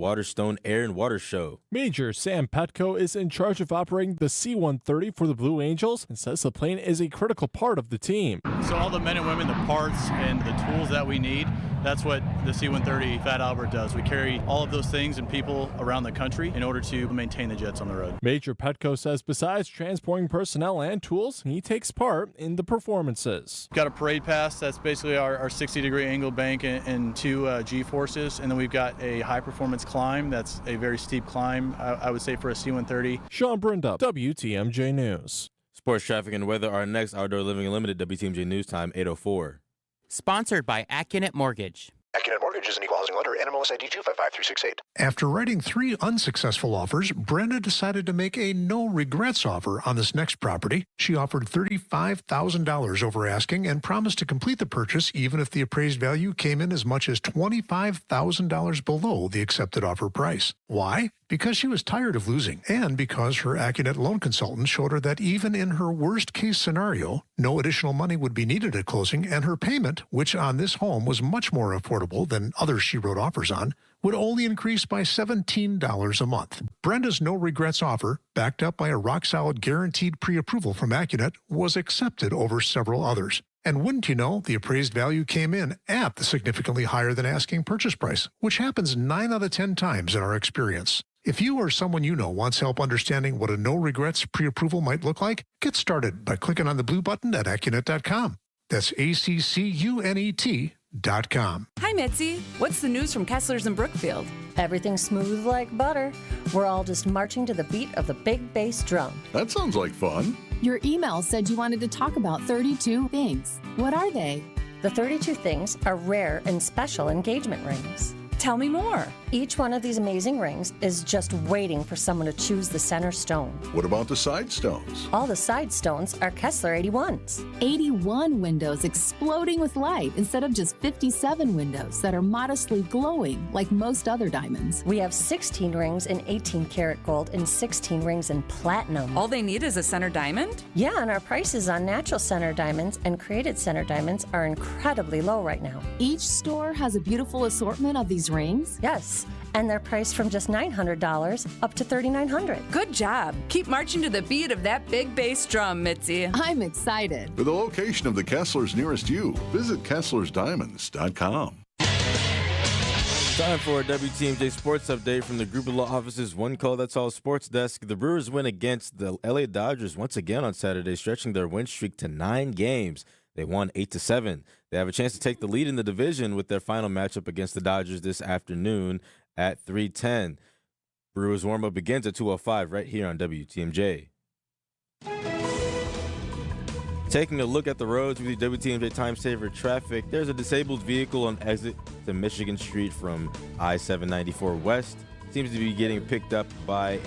Waterstone Air and Water Show. Major Sam Petco is in charge of operating the C-130 for the Blue Angels and says the plane is a critical part of the team. So all the men and women, the parts and the tools that we need, that's what the C-130 Fat Albert does. We carry all of those things and people around the country in order to maintain the jets on the road. Major Petco says besides transporting personnel and tools, he takes part in the performances. We've got a parade pass, that's basically our 60-degree angle bank and two G-forces, and then we've got a high-performance climb. That's a very steep climb, I would say, for a C-130. Sean Brindup, WTMJ News. Sports, traffic, and weather are next. Outdoor Living Unlimited, WTMJ News Time, 8:04. Sponsored by Accunet Mortgage. Accunet Mortgage is an equal housing lender, NMLS ID 255368. After writing 3 unsuccessful offers, Brenda decided to make a no-regrets offer on this next property. She offered $35,000 over asking and promised to complete the purchase even if the appraised value came in as much as $25,000 below the accepted offer price. Why? Because she was tired of losing, and because her Accunet loan consultant showed her that even in her worst-case scenario, no additional money would be needed at closing, and her payment, which on this home was much more affordable than others she wrote offers on, would only increase by $17 a month. Brenda's no-regrets offer, backed up by a rock-solid guaranteed pre-approval from Accunet, was accepted over several others. And wouldn't you know, the appraised value came in at the significantly higher than asking purchase price, which happens 9 out of 10 times in our experience. If you or someone you know wants help understanding what a no-regrets pre-approval might look like, get started by clicking on the blue button at Accunet.com. That's ACCUNET.com. Hi, Mitzi. What's the news from Kessler's in Brookfield? Everything's smooth like butter. We're all just marching to the beat of the big bass drum. That sounds like fun. Your email said you wanted to talk about 32 things. What are they? The 32 things are rare and special engagement rings. Tell me more. Each one of these amazing rings is just waiting for someone to choose the center stone. What about the side stones? All the side stones are Kessler 81s. 81 windows exploding with light instead of just 57 windows that are modestly glowing like most other diamonds. We have 16 rings in 18 karat gold and 16 rings in platinum. All they need is a center diamond? Yeah, and our prices on natural center diamonds and created center diamonds are incredibly low right now. Each store has a beautiful assortment of these rings? Yes, and they're priced from just $900 up to $3,900. Good job. Keep marching to the beat of that big bass drum, Mitzi. I'm excited. For the location of the Kesslers nearest you, visit KesslersDiamonds.com. Time for a WTMJ Sports Update from the Group of Law Office's One Call That's All Sports Desk. The Brewers win against the LA Dodgers once again on Saturday, stretching their win streak to 9 games. They won 8-7. They have a chance to take the lead in the division with their final matchup against the Dodgers this afternoon at 3:10. Brewers warm-up begins at 2:05 right here on WTMJ. Taking a look at the roads with the WTMJ Time Saver traffic, there's a disabled vehicle on exit to Michigan Street from I-794 West. Seems to be getting picked up by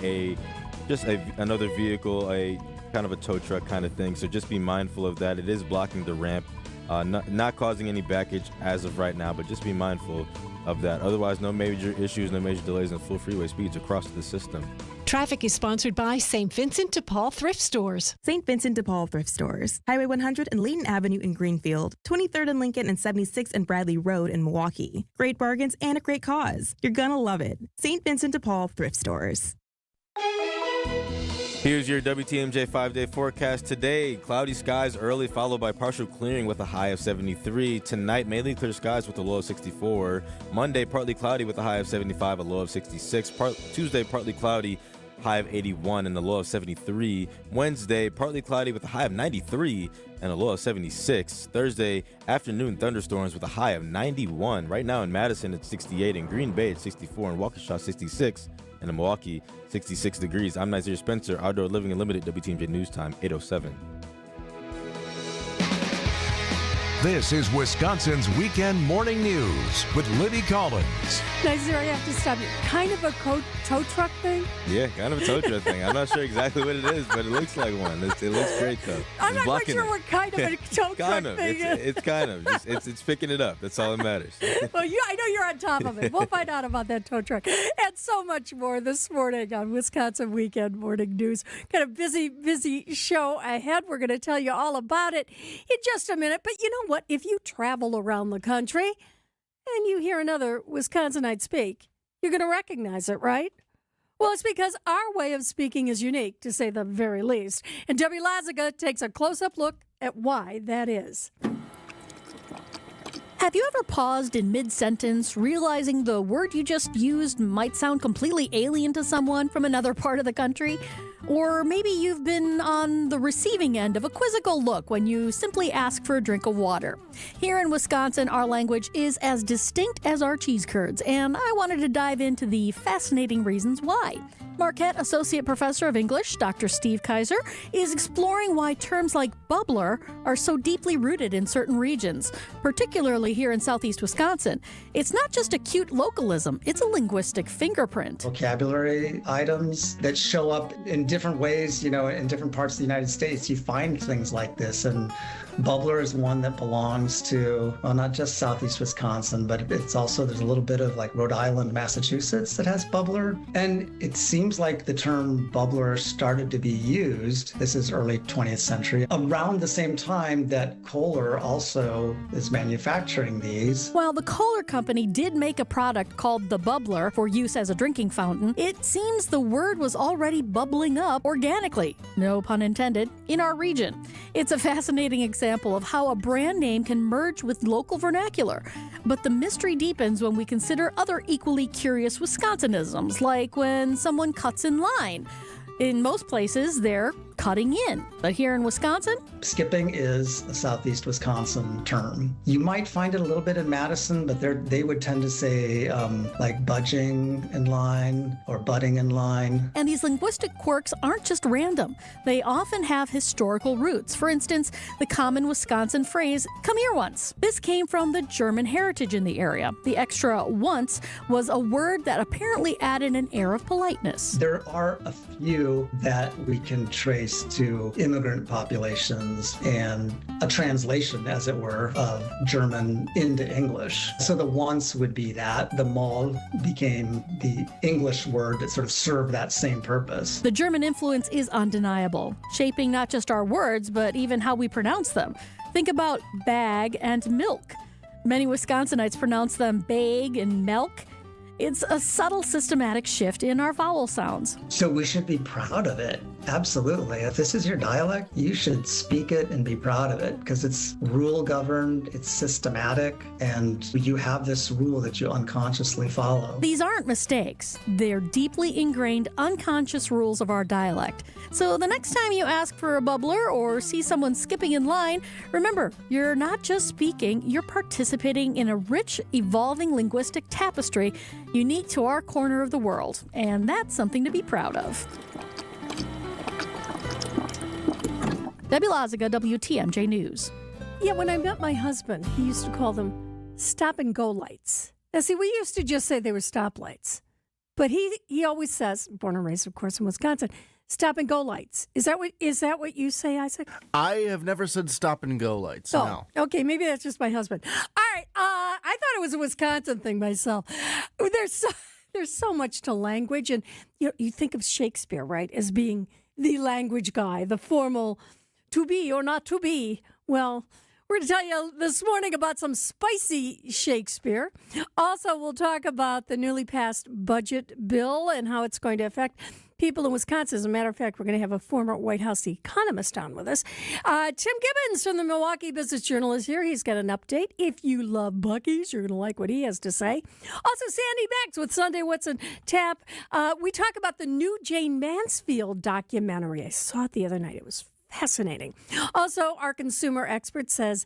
another vehicle, a kind of a tow truck kind of thing, so just be mindful of that. It is blocking the ramp, not causing any baggage as of right now, but just be mindful of that. Otherwise, no major issues, no major delays, and full freeway speeds across the system. Traffic is sponsored by St. Vincent de Paul Thrift Stores. St. Vincent de Paul Thrift Stores. Highway 100 and Layton Avenue in Greenfield. 23rd and Lincoln and 76th and Bradley Road in Milwaukee. Great bargains and a great cause. You're gonna love it. St. Vincent de Paul Thrift Stores. Here's your WTMJ 5-day forecast today. Cloudy skies early, followed by partial clearing with a high of 73. Tonight, mainly clear skies with a low of 64. Monday, partly cloudy with a high of 75, a low of 66. Tuesday, partly cloudy, high of 81 and a low of 73. Wednesday, partly cloudy with a high of 93 and a low of 76. Thursday, afternoon thunderstorms with a high of 91. Right now in Madison, it's 68. In Green Bay, it's 64. In Waukesha, 66. And in Milwaukee, 66 degrees. I'm Nazir Spencer, Outdoor Living Unlimited, WTMJ News Time, 8:07. This is Wisconsin's Weekend Morning News with Libby Collins. Nazir, I have to stop you. Kind of a tow truck thing? Yeah, kind of a tow truck thing. I'm not sure exactly what it is, but it looks like one. It looks great, though. I'm not quite sure what kind of a tow truck thing is. It's kind of. It's picking it up. That's all that matters. Well, I know you're on top of it. We'll find out about that tow truck and so much more this morning on Wisconsin Weekend Morning News. Got a busy show ahead. We're going to tell you all about it in just a minute. But you know what? If you travel around the country and you hear another Wisconsinite speak, you're going to recognize it, right? Well, it's because our way of speaking is unique, to say the very least. And Debbie Lazaga takes a close-up look at why that is. Have you ever paused in mid-sentence, realizing the word you just used might sound completely alien to someone from another part of the country? Or maybe you've been on the receiving end of a quizzical look when you simply ask for a drink of water. Here in Wisconsin, our language is as distinct as our cheese curds, and I wanted to dive into the fascinating reasons why. Marquette Associate Professor of English, Dr. Steve Kaiser, is exploring why terms like bubbler are so deeply rooted in certain regions, particularly here in southeast Wisconsin. It's not just a cute localism, it's a linguistic fingerprint. Vocabulary items that show up in different ways, in different parts of the United States. You find things like this, and bubbler is one that belongs to, well, not just southeast Wisconsin, but it's also, there's a little bit of like Rhode Island, Massachusetts that has bubbler. And it seems like the term bubbler started to be used, this is early 20th century, around the same time that Kohler also is manufacturing these. While the Kohler company did make a product called the bubbler for use as a drinking fountain, it seems the word was already bubbling up organically, no pun intended, in our region. It's a fascinating example of how a brand name can merge with local vernacular. But the mystery deepens when we consider other equally curious Wisconsinisms, like when someone cuts in line. In most places, they're cutting in. But here in Wisconsin? Skipping is a southeast Wisconsin term. You might find it a little bit in Madison, but they would tend to say like budging in line or butting in line. And these linguistic quirks aren't just random. They often have historical roots. For instance, the common Wisconsin phrase, "come here once." This came from the German heritage in the area. The extra once was a word that apparently added an air of politeness. There are a few that we can trace to immigrant populations and a translation, as it were, of German into English. So the once would be that. The mal became the English word that sort of served that same purpose. The German influence is undeniable, shaping not just our words, but even how we pronounce them. Think about bag and milk. Many Wisconsinites pronounce them bag and milk. It's a subtle systematic shift in our vowel sounds. So we should be proud of it. Absolutely. If this is your dialect, you should speak it and be proud of it because it's rule governed, it's systematic, and you have this rule that you unconsciously follow. These aren't mistakes. They're deeply ingrained unconscious rules of our dialect. So the next time you ask for a bubbler or see someone skipping in line, remember, you're not just speaking, you're participating in a rich, evolving linguistic tapestry unique to our corner of the world. And that's something to be proud of. Debbie Lazaga, WTMJ News. Yeah, when I met my husband, he used to call them stop-and-go lights. Now, see, we used to just say they were stoplights. But he always says, born and raised, of course, in Wisconsin, stop-and-go lights. Is that what you say, Isaac? I have never said stop-and-go lights, no. Okay, maybe that's just my husband. All right, I thought it was a Wisconsin thing myself. There's so much to language, and you think of Shakespeare, right, as being the language guy, the formal to be or not to be. Well, we're going to tell you this morning about some spicy Shakespeare. Also, we'll talk about the newly passed budget bill and how it's going to affect people in Wisconsin. As a matter of fact, we're going to have a former White House economist on with us. Tim Gibbons from the Milwaukee Business Journal is here. He's got an update. If you love Buc-ee's, you're going to like what he has to say. Also, Sandy Bax with Sunday What's on Tap. We talk about the new Jane Mansfield documentary. I saw it the other night. It was fascinating. Also, our consumer expert says,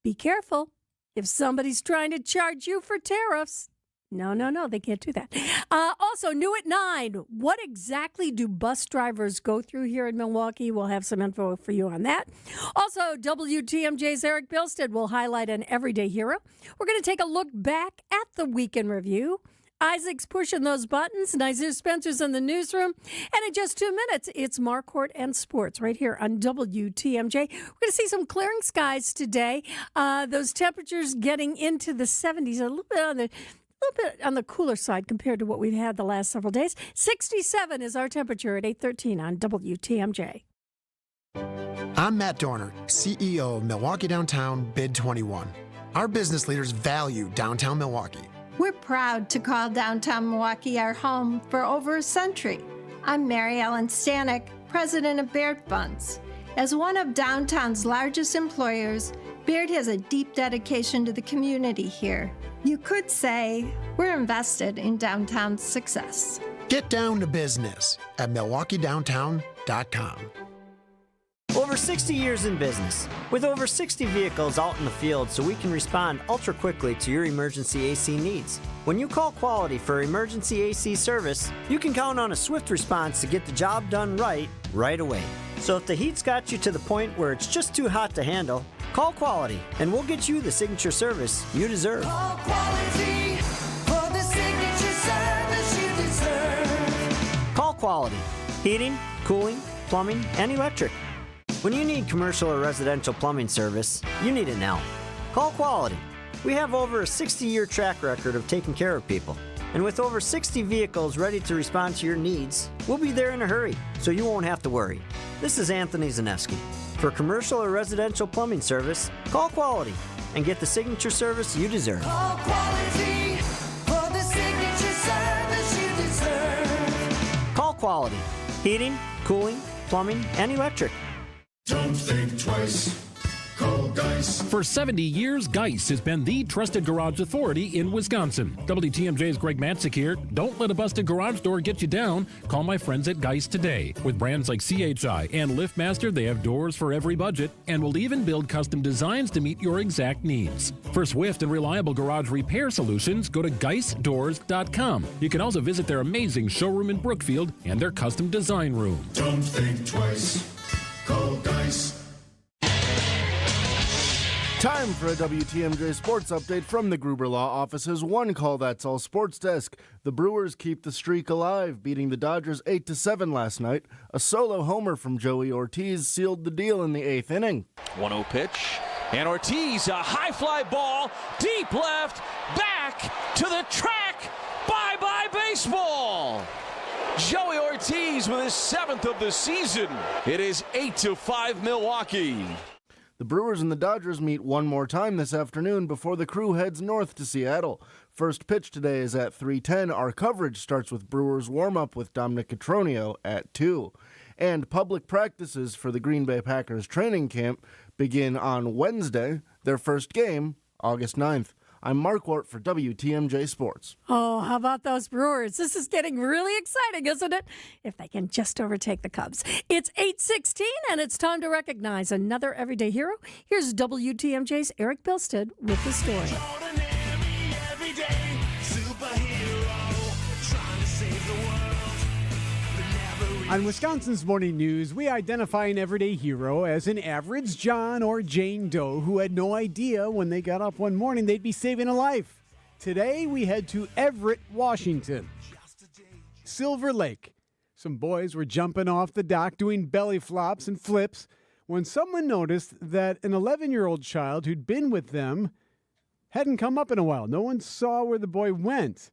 be careful if somebody's trying to charge you for tariffs. No, they can't do that. Also, new at 9, what exactly do bus drivers go through here in Milwaukee? We'll have some info for you on that. Also, WTMJ's Eric Bilstead will highlight an everyday hero. We're going to take a look back at the weekend review. Isaac's pushing those buttons. Nazir Spencer's in the newsroom. And in just 2 minutes, it's Marquardt and Sports right here on WTMJ. We're going to see some clearing skies today. Those temperatures getting into the 70s, a little bit on the cooler side compared to what we've had the last several days. 67 is our temperature at 8:13 on WTMJ. I'm Matt Dorner, CEO of Milwaukee Downtown Bid 21. Our business leaders value downtown Milwaukee. We're proud to call downtown Milwaukee our home for over a century. I'm Mary Ellen Stanek, president of Baird Funds. As one of downtown's largest employers, Baird has a deep dedication to the community here. You could say we're invested in downtown's success. Get down to business at MilwaukeeDowntown.com. Over 60 years in business, with over 60 vehicles out in the field so we can respond ultra quickly to your emergency AC needs. When you call Quality for emergency AC service, you can count on a swift response to get the job done right away. So if the heat's got you to the point where it's just too hot to handle, call Quality and we'll get you the signature service you deserve. Call Quality for the signature service you deserve. Call Quality. Heating, cooling, plumbing, and electric. When you need commercial or residential plumbing service, you need it now. Call Quality. We have over a 60-year track record of taking care of people. And with over 60 vehicles ready to respond to your needs, we'll be there in a hurry, so you won't have to worry. This is Anthony Zaneski. For commercial or residential plumbing service, call Quality and get the signature service you deserve. Call Quality for the signature service you deserve. Call Quality. Heating, cooling, plumbing, and electric. Don't think twice. Call Geis. For 70 years, Geis has been the trusted garage authority in Wisconsin. WTMJ's Greg Matzik here. Don't let a busted garage door get you down. Call my friends at Geis today. With brands like CHI and LiftMaster, they have doors for every budget and will even build custom designs to meet your exact needs. For swift and reliable garage repair solutions, go to GeisDoors.com. You can also visit their amazing showroom in Brookfield and their custom design room. Don't think twice. Call Geis. Time for a WTMJ Sports Update from the Gruber Law Office's One Call That's All Sports Desk. The Brewers keep the streak alive, beating the Dodgers 8-7 last night. A solo homer from Joey Ortiz sealed the deal in the 8th inning. 1-0 pitch, and Ortiz, a high fly ball, deep left, back to the track. Bye-bye baseball. Joey Ortiz with his 7th of the season. It is 8-5 Milwaukee. The Brewers and the Dodgers meet one more time this afternoon before the crew heads north to Seattle. First pitch today is at 3:10. Our coverage starts with Brewers warm-up with Dominic Cotroneo at 2. And public practices for the Green Bay Packers training camp begin on Wednesday. Their first game, August 9th. I'm Mark Wart for WTMJ Sports. Oh, how about those Brewers? This is getting really exciting, isn't it? If they can just overtake the Cubs. It's 8:16, and it's time to recognize another everyday hero. Here's WTMJ's Eric Bilstead with the story. On Wisconsin's Morning News, we identify an everyday hero as an average John or Jane Doe who had no idea when they got up one morning they'd be saving a life. Today, we head to Everett, Washington. Silver Lake. Some boys were jumping off the dock doing belly flops and flips when someone noticed that an 11-year-old child who'd been with them hadn't come up in a while. No one saw where the boy went.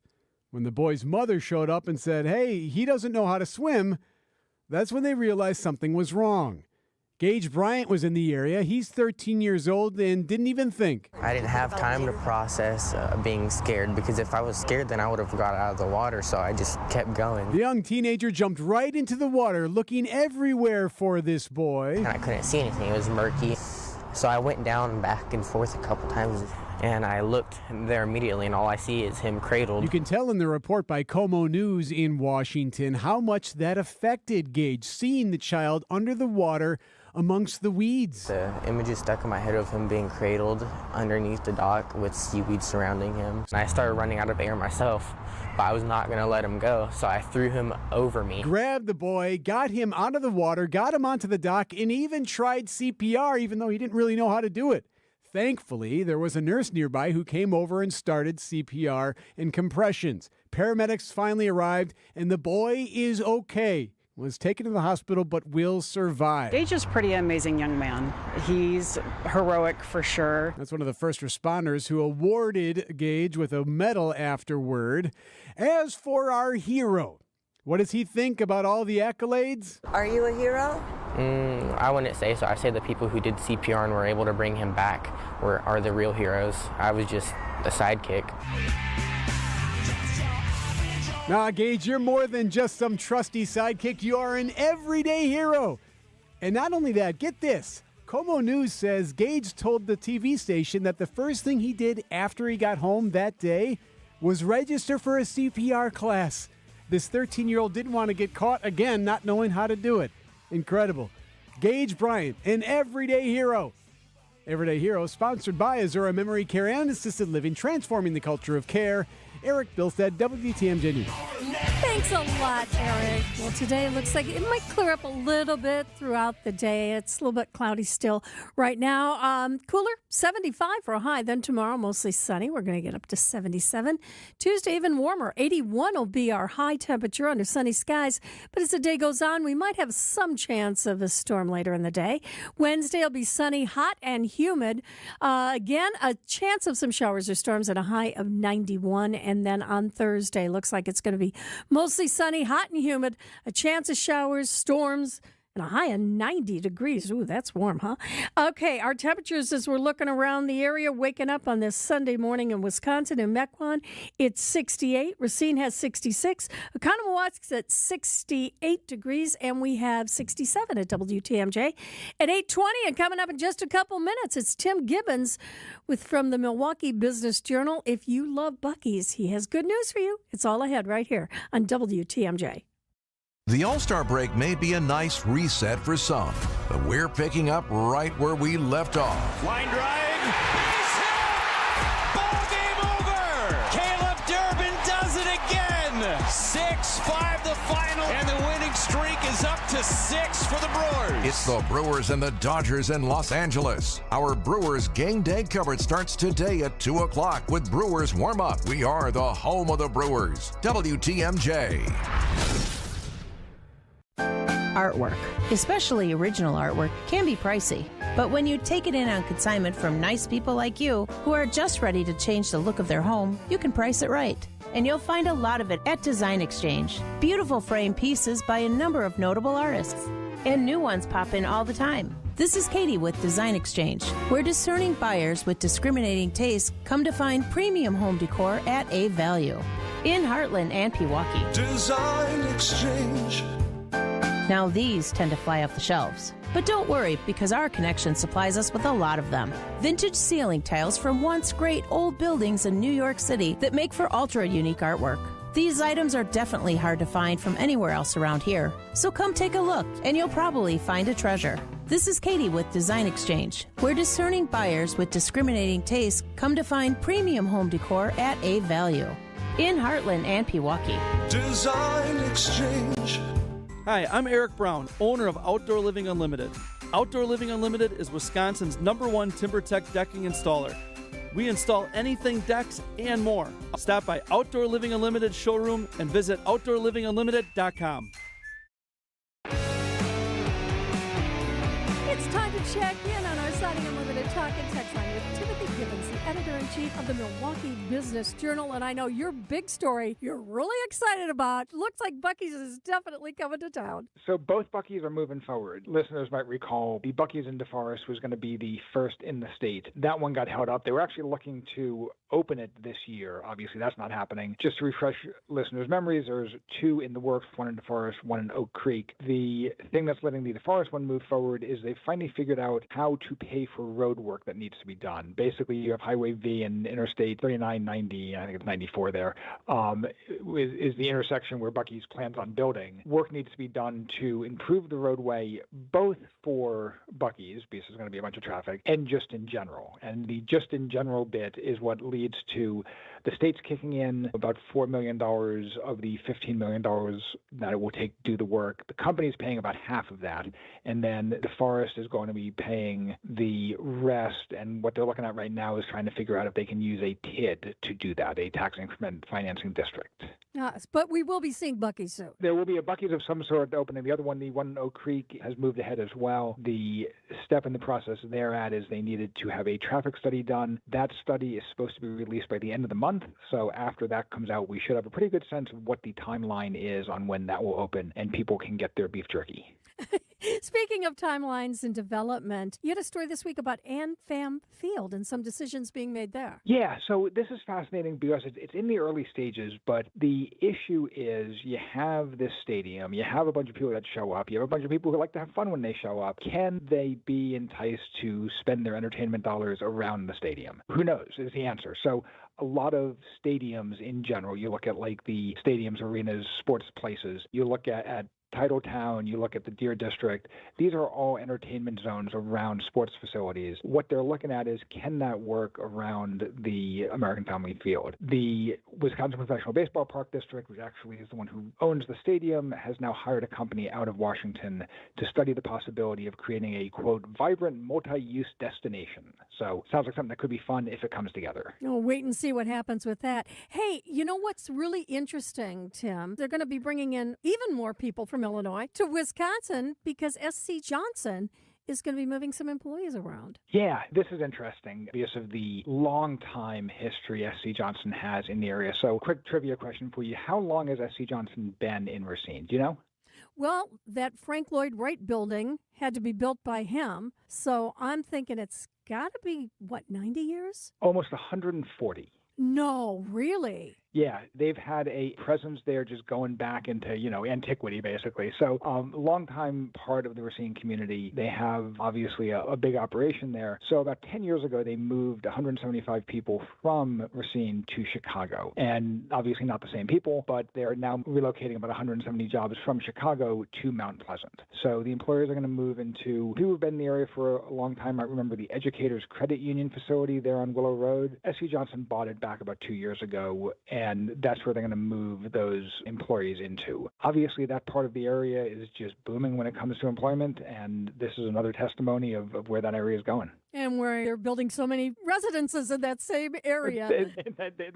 When the boy's mother showed up and said, "Hey, he doesn't know how to swim," that's when they realized something was wrong. Gage Bryant was in the area. He's 13 years old and didn't even think. I didn't have time to process being scared, because if I was scared, then I would have got out of the water, so I just kept going. The young teenager jumped right into the water, looking everywhere for this boy. And I couldn't see anything. It was murky. So I went down back and forth a couple times, and I looked there immediately, and all I see is him cradled. You can tell in the report by Como News in Washington how much that affected Gage, seeing the child under the water amongst the weeds. The images stuck in my head of him being cradled underneath the dock with seaweed surrounding him. And I started running out of air myself, but I was not going to let him go, so I threw him over me. Grabbed the boy, got him out of the water, got him onto the dock, and even tried CPR, even though he didn't really know how to do it. Thankfully, there was a nurse nearby who came over and started CPR and compressions. Paramedics finally arrived, and the boy is okay. Was taken to the hospital but will survive. Gage is a pretty amazing young man. He's heroic for sure. That's one of the first responders who awarded Gage with a medal afterward. As for our hero, what does he think about all the accolades? Are you a hero? I wouldn't say so. I say the people who did CPR and were able to bring him back are the real heroes. I was just the sidekick. Nah, Gage, you're more than just some trusty sidekick. You are an everyday hero. And not only that, get this. Como News says Gage told the TV station that the first thing he did after he got home that day was register for a CPR class. This 13-year-old didn't want to get caught again not knowing how to do it. Incredible. Gage Bryant, an everyday hero. Everyday Hero, sponsored by Azura Memory Care and Assisted Living, transforming the culture of care. Eric Bilstead, WTMJ News. Thanks a lot, Eric. Well, today looks like it might clear up a little bit throughout the day. It's a little bit cloudy still right now. Cooler, 75 for a high. Then tomorrow, mostly sunny. We're going to get up to 77. Tuesday, even warmer. 81 will be our high temperature under sunny skies. But as the day goes on, we might have some chance of a storm later in the day. Wednesday will be sunny, hot, and humid. Again, a chance of some showers or storms at a high of 91. And then on Thursday, looks like it's going to be mostly sunny, hot and humid, a chance of showers, storms, and a high of 90 degrees. Ooh, that's warm, huh? Okay, our temperatures as we're looking around the area, waking up on this Sunday morning in Wisconsin and Mequon, it's 68. Racine has 66. Oconomowoc at 68 degrees, and we have 67 at WTMJ. At 8:20, and coming up in just a couple minutes, it's Tim Gibbons from the Milwaukee Business Journal. If you love Buc-ee's, he has good news for you. It's all ahead right here on WTMJ. The All-Star break may be a nice reset for some, but we're picking up right where we left off. Line drive. Base hit. Ball game over. Caleb Durbin does it again. 6-5 the final, and the winning streak is up to 6 for the Brewers. It's the Brewers and the Dodgers in Los Angeles. Our Brewers game day coverage starts today at 2 o'clock with Brewers Warmup. We are the home of the Brewers. WTMJ. Artwork, especially original artwork, can be pricey. But when you take it in on consignment from nice people like you who are just ready to change the look of their home, you can price it right. And you'll find a lot of it at Design Exchange. Beautiful frame pieces by a number of notable artists. And new ones pop in all the time. This is Katie with Design Exchange, where discerning buyers with discriminating tastes come to find premium home decor at a value. In Heartland and Pewaukee. Design Exchange. Now these tend to fly off the shelves. But don't worry, because our connection supplies us with a lot of them. Vintage ceiling tiles from once great old buildings in New York City that make for ultra-unique artwork. These items are definitely hard to find from anywhere else around here. So come take a look, and you'll probably find a treasure. This is Katie with Design Exchange, where discerning buyers with discriminating tastes come to find premium home decor at a value. In Heartland and Pewaukee. Design Exchange. Hi, I'm Eric Brown, owner of Outdoor Living Unlimited. Outdoor Living Unlimited is Wisconsin's #1 TimberTech decking installer. We install anything decks and more. Stop by Outdoor Living Unlimited showroom and visit OutdoorLivingUnlimited.com. It's time to check in on our Siding Unlimited Talk and Text line with Timothy Gibbons, the editor-in-chief of the Milwaukee Business Journal. And I know your big story you're really excited about. Looks like Buc-ee's is definitely coming to town. So both Buc-ee's are moving forward. Listeners might recall the Buc-ee's in DeForest was going to be the first in the state. That one got held up. They were actually looking to open it this year. Obviously, that's not happening. Just to refresh listeners' memories, there's 2 in the works, one in DeForest, one in Oak Creek. The thing that's letting the DeForest one move forward is they've finally figured out how to pay for road work that needs to be done. Basically, you have Highway V and Interstate 3990, I think it's 94 there, is the intersection where Buc-ee's plans on building. Work needs to be done to improve the roadway, both for Buc-ee's, because there's going to be a bunch of traffic, and just in general. And the just in general bit is what leads to the state's kicking in about $4 million of the $15 million that it will take to do the work. The company's paying about half of that, and then the forest is going to be paying the rest. And what they're looking at right now is trying to figure out if they can use a TID to do that, a tax increment financing district. Yes, but we will be seeing Buc-ee's soon. There will be a Buc-ee's of some sort opening. The other one, the one in Oak Creek, has moved ahead as well. The step in the process they're at is they needed to have a traffic study done. That study is supposed to be released by the end of the month. So after that comes out, we should have a pretty good sense of what the timeline is on when that will open and people can get their beef jerky. Speaking of timelines and development, you had a story this week about AmFam Field and some decisions being made there. Yeah, so this is fascinating because it's in the early stages, but the issue is you have this stadium, you have a bunch of people that show up, you have a bunch of people who like to have fun when they show up. Can they be enticed to spend their entertainment dollars around the stadium? Who knows is the answer. So a lot of stadiums in general, you look at like the stadiums, arenas, sports places, you look at Titletown, you look at the Deer District, these are all entertainment zones around sports facilities. What they're looking at is, can that work around the American Family Field? The Wisconsin Professional Baseball Park District, which actually is the one who owns the stadium, has now hired a company out of Washington to study the possibility of creating a, quote, vibrant multi-use destination. So sounds like something that could be fun if it comes together. We'll wait and see what happens with that. Hey, you know what's really interesting, Tim? They're going to be bringing in even more people from Illinois to Wisconsin because SC Johnson is going to be moving some employees around. Yeah, this is interesting because of the long time history SC Johnson has in the area. So quick trivia question for you. How long has SC Johnson been in Racine? Do you know? Well, that Frank Lloyd Wright building had to be built by him. So I'm thinking it's got to be, 90 years? Almost 140. No, really? Yeah, they've had a presence there just going back into, antiquity, basically. So long-time part of the Racine community. They have, obviously, a big operation there. So about 10 years ago, they moved 175 people from Racine to Chicago. And obviously not the same people, but they're now relocating about 170 jobs from Chicago to Mount Pleasant. So the employers are going to move into, people who've been in the area for a long time might remember the Educators Credit Union facility there on Willow Road. SC Johnson bought it back about 2 years ago, and that's where they're going to move those employees into. Obviously, that part of the area is just booming when it comes to employment, and this is another testimony of where that area is going. And where they're building so many residences in that same area.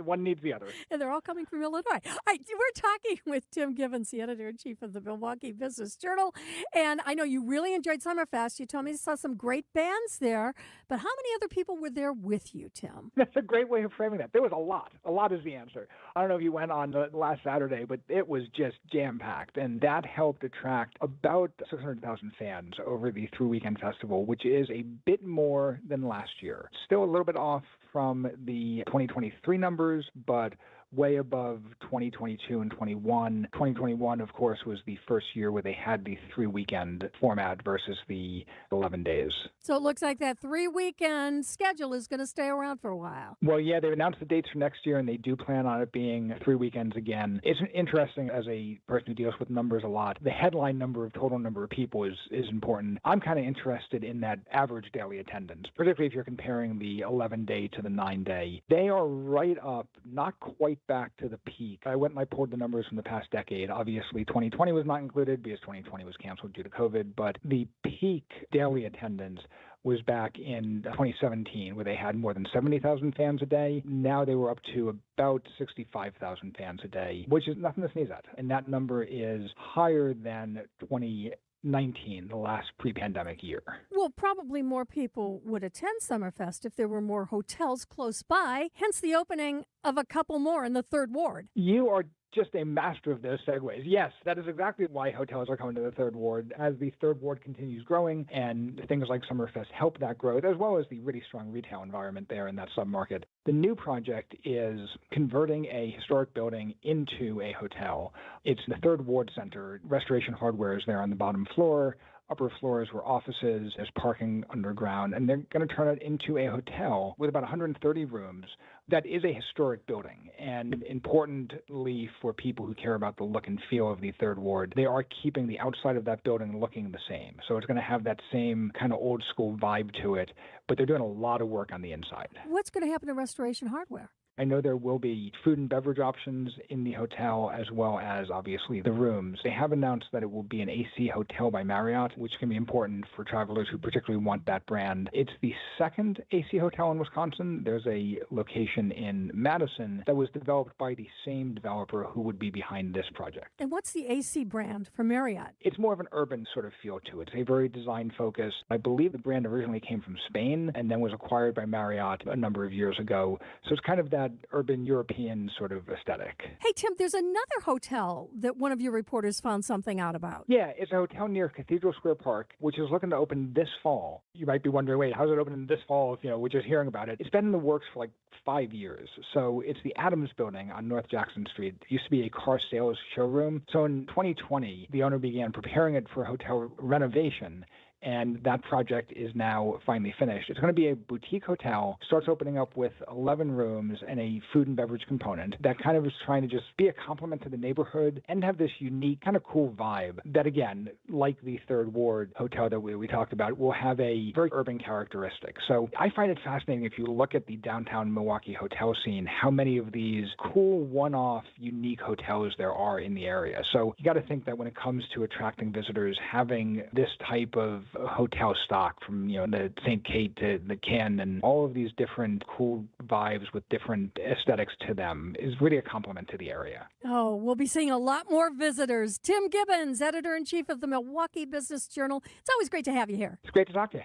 One needs the other. And they're all coming from Illinois. We're talking with Tim Gibbons, the editor-in-chief of the Milwaukee Business Journal. And I know you really enjoyed Summerfest. You told me you saw some great bands there. But how many other people were there with you, Tim? That's a great way of framing that. There was a lot. A lot is the answer. I don't know if you went on last Saturday, but it was just jam-packed. And that helped attract about 600,000 fans over the through-weekend festival, which is a bit more than last year. Still a little bit off from the 2023 numbers, but way above 2022 and 21. 2021, of course, was the first year where they had the 3-weekend format versus the 11 days. So it looks like that 3-weekend schedule is going to stay around for a while. Well, yeah, they've announced the dates for next year, and they do plan on it being 3 weekends again. It's interesting, as a person who deals with numbers a lot, the headline number of total number of people is important. I'm kind of interested in that average daily attendance, particularly if you're comparing the 11-day to the 9-day. They are right up, not quite back to the peak. I went and I pulled the numbers from the past decade. Obviously, 2020 was not included because 2020 was canceled due to COVID, but the peak daily attendance was back in 2017, where they had more than 70,000 fans a day. Now they were up to about 65,000 fans a day, which is nothing to sneeze at. And that number is higher than 2019, the last pre-pandemic year. Well, probably more people would attend Summerfest if there were more hotels close by, hence the opening of a couple more in the Third Ward. You are just a master of those segues. Yes, that is exactly why hotels are coming to the Third Ward. As the Third Ward continues growing and things like Summerfest help that growth, as well as the really strong retail environment there in that submarket. The new project is converting a historic building into a hotel. It's the Third Ward Center. Restoration Hardware is there on the bottom floor. Upper floors were offices, there's parking underground, and they're going to turn it into a hotel with about 130 rooms. That is a historic building, and importantly for people who care about the look and feel of the Third Ward, they are keeping the outside of that building looking the same. So it's going to have that same kind of old school vibe to it, but they're doing a lot of work on the inside. What's going to happen to Restoration Hardware? I know there will be food and beverage options in the hotel, as well as, obviously, the rooms. They have announced that it will be an AC hotel by Marriott, which can be important for travelers who particularly want that brand. It's the second AC hotel in Wisconsin. There's a location in Madison that was developed by the same developer who would be behind this project. And what's the AC brand for Marriott? It's more of an urban sort of feel to it. It's a very design-focused. I believe the brand originally came from Spain and then was acquired by Marriott a number of years ago. So it's kind of that that urban European sort of aesthetic. Hey, Tim, there's another hotel that one of your reporters found something out about. Yeah, it's a hotel near Cathedral Square Park, which is looking to open this fall. You might be wondering, wait, how's it opening this fall if, we're just hearing about it? It's been in the works for like 5 years. So it's the Adams Building on North Jackson Street. It used to be a car sales showroom. So in 2020, the owner began preparing it for hotel renovation. And that project is now finally finished. It's going to be a boutique hotel, starts opening up with 11 rooms and a food and beverage component that kind of is trying to just be a complement to the neighborhood and have this unique, kind of cool vibe that, again, like the Third Ward hotel that we talked about, will have a very urban characteristic. So I find it fascinating if you look at the downtown Milwaukee hotel scene, how many of these cool one-off, unique hotels there are in the area. So you got to think that when it comes to attracting visitors, having this type of hotel stock from the St. Kate to the Ken and all of these different cool vibes with different aesthetics to them is really a compliment to the area. Oh, we'll be seeing a lot more visitors. Tim Gibbons, editor-in-chief of the Milwaukee Business Journal. It's always great to have you here. It's great to talk to you.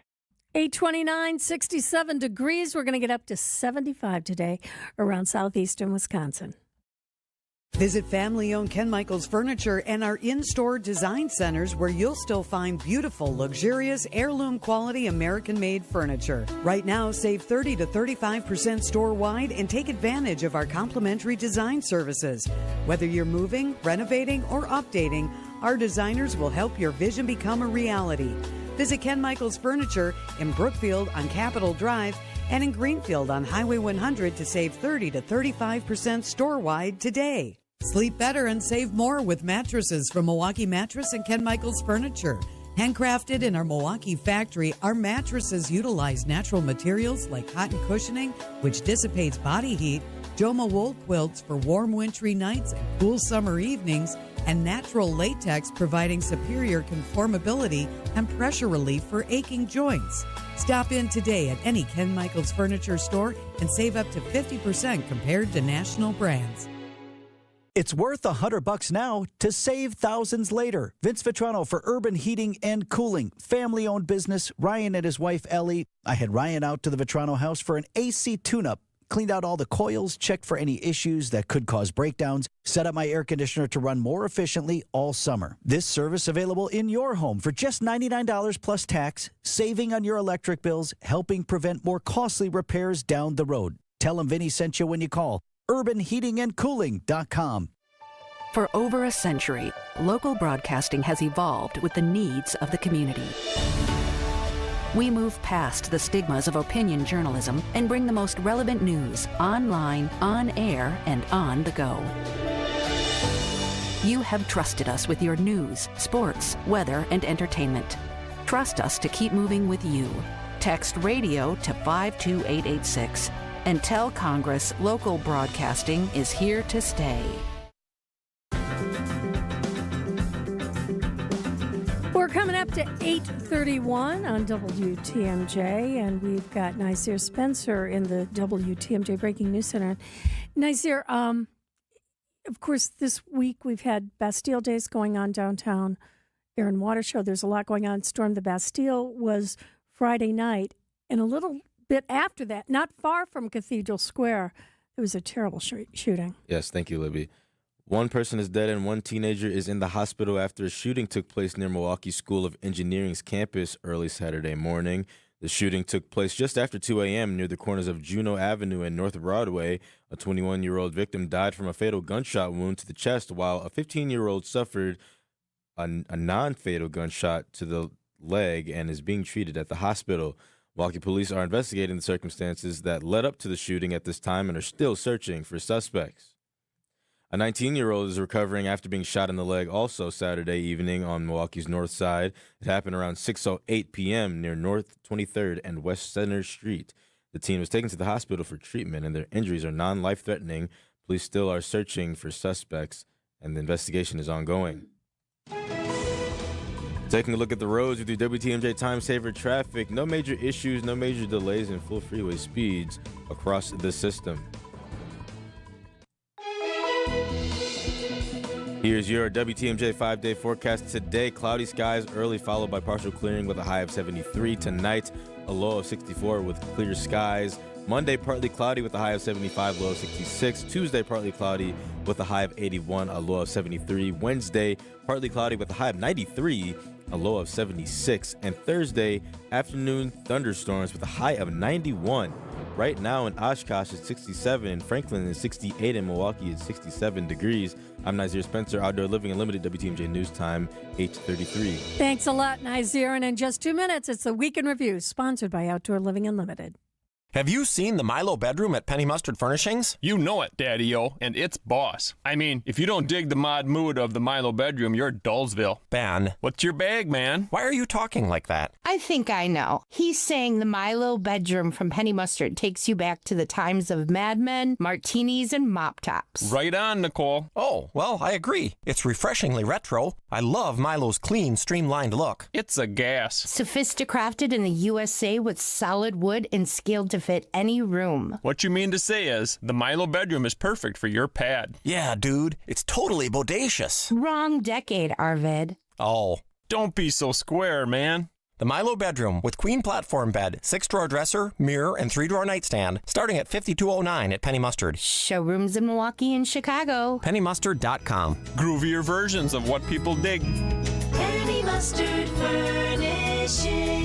829, 67 degrees. We're going to get up to 75 today around southeastern Wisconsin. Visit family-owned Ken Michaels Furniture and our in-store design centers where you'll still find beautiful, luxurious, heirloom-quality American-made furniture. Right now, save 30 to 35% store-wide and take advantage of our complimentary design services. Whether you're moving, renovating, or updating, our designers will help your vision become a reality. Visit Ken Michaels Furniture in Brookfield on Capitol Drive and in Greenfield on Highway 100 to save 30 to 35% store-wide today. Sleep better and save more with mattresses from Milwaukee Mattress and Ken Michaels Furniture. Handcrafted in our Milwaukee factory, our mattresses utilize natural materials like cotton cushioning, which dissipates body heat, Joma wool quilts for warm wintry nights and cool summer evenings, and natural latex providing superior conformability and pressure relief for aching joints. Stop in today at any Ken Michaels Furniture store and save up to 50% compared to national brands. It's worth $100 now to save thousands later. Vince Vitrano for Urban Heating and Cooling. Family-owned business. Ryan and his wife, Ellie. I had Ryan out to the Vitrano house for an AC tune-up. Cleaned out all the coils, checked for any issues that could cause breakdowns, set up my air conditioner to run more efficiently all summer. This service available in your home for just $99 plus tax, saving on your electric bills, helping prevent more costly repairs down the road. Tell them Vinny sent you when you call. UrbanHeatingandCooling.com. For over a century, local broadcasting has evolved with the needs of the community. We move past the stigmas of opinion journalism and bring the most relevant news online, on air, and on the go. You have trusted us with your news, sports, weather, and entertainment. Trust us to keep moving with you. Text radio to 52886 and tell Congress local broadcasting is here to stay. We're coming up to 8:31 on WTMJ, and we've got Nasir Spencer in the WTMJ Breaking News Center. Nasir, of course, this week we've had Bastille Days going on downtown. Air and Water Show, there's a lot going on. Storm the Bastille was Friday night, and a little bit after that, not far from Cathedral Square, there was a terrible shooting. Yes, thank you, Libby. One person is dead and one teenager is in the hospital after a shooting took place near Milwaukee School of Engineering's campus early Saturday morning. The shooting took place just after 2 a.m. near the corners of Juneau Avenue and North Broadway. A 21-year-old victim died from a fatal gunshot wound to the chest, while a 15-year-old suffered a non-fatal gunshot to the leg and is being treated at the hospital. Milwaukee police are investigating the circumstances that led up to the shooting at this time and are still searching for suspects. A 19-year-old is recovering after being shot in the leg also Saturday evening on Milwaukee's north side. It happened around 6:08 p.m. near North 23rd and West Center Street. The teen was taken to the hospital for treatment, and their injuries are non-life-threatening. Police still are searching for suspects, and the investigation is ongoing. Taking a look at the roads with your WTMJ Time Saver traffic. No major issues, no major delays in full freeway speeds across the system. Here's your WTMJ 5-day forecast today. Cloudy skies early, followed by partial clearing with a high of 73. Tonight, a low of 64 with clear skies. Monday, partly cloudy with a high of 75, low of 66. Tuesday, partly cloudy with a high of 81, a low of 73. Wednesday, partly cloudy with a high of 93, a low of 76. And Thursday, afternoon thunderstorms with a high of 91. Right now in Oshkosh, it's 67. In Franklin, it's 68. In Milwaukee, it's 67 degrees. I'm Nazir Spencer, Outdoor Living Unlimited, WTMJ News Time, 8:33. Thanks a lot, Nazir. And in just 2 minutes, it's the Week in Review, sponsored by Outdoor Living Unlimited. Have you seen the Milo bedroom at Penny Mustard Furnishings? You know it, Daddy-O, and it's boss. I mean, if you don't dig the mod mood of the Milo bedroom, you're Dullsville. Ben. What's your bag, man? Why are you talking like that? I think I know. He's saying the Milo bedroom from Penny Mustard takes you back to the times of Mad Men, martinis, and mop tops. Right on, Nicole. Oh, well, I agree. It's refreshingly retro. I love Milo's clean, streamlined look. It's a gas. Sophisticrafted in the USA with solid wood and scaled to fit any room. What you mean to say is, the Milo bedroom is perfect for your pad. Yeah, dude. It's totally bodacious. Wrong decade, Arvid. Oh. Don't be so square, man. The Milo bedroom with queen platform bed, 6-drawer dresser, mirror, and 3-drawer nightstand, starting at $52.09 at Penny Mustard. Showrooms in Milwaukee and Chicago. PennyMustard.com. Groovier versions of what people dig. Penny Mustard Furnishing.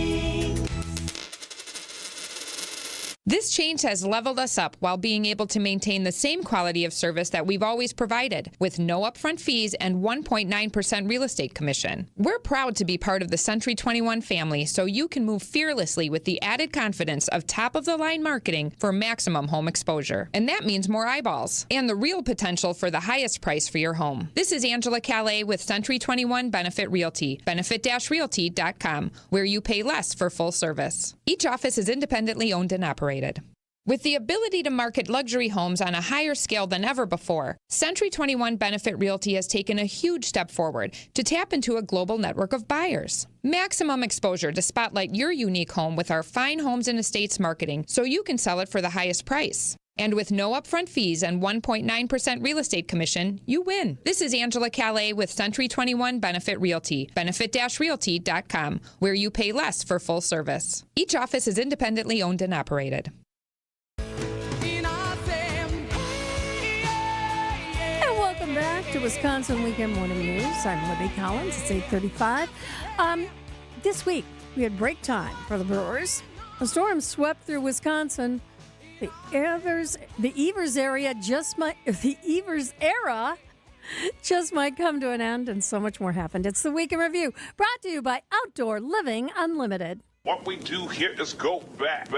This change has leveled us up while being able to maintain the same quality of service that we've always provided, with no upfront fees and 1.9% real estate commission. We're proud to be part of the Century 21 family, so you can move fearlessly with the added confidence of top-of-the-line marketing for maximum home exposure. And that means more eyeballs and the real potential for the highest price for your home. This is Angela Calais with Century 21 Benefit Realty, benefit-realty.com, where you pay less for full service. Each office is independently owned and operated. With the ability to market luxury homes on a higher scale than ever before, Century 21 Benefit Realty has taken a huge step forward to tap into a global network of buyers. Maximum exposure to spotlight your unique home with our fine homes and estates marketing so you can sell it for the highest price. And with no upfront fees and 1.9% real estate commission, you win. This is Angela Calais with Century 21 Benefit Realty, benefit-realty.com, where you pay less for full service. Each office is independently owned and operated. And welcome back to Wisconsin Weekend Morning News. I'm Libby Collins. It's 8:35. This week, we had break time for the Brewers. A storm swept through Wisconsin. The Evers era just might come to an end, and so much more happened. It's the Week in Review, brought to you by Outdoor Living Unlimited. What we do here is go back.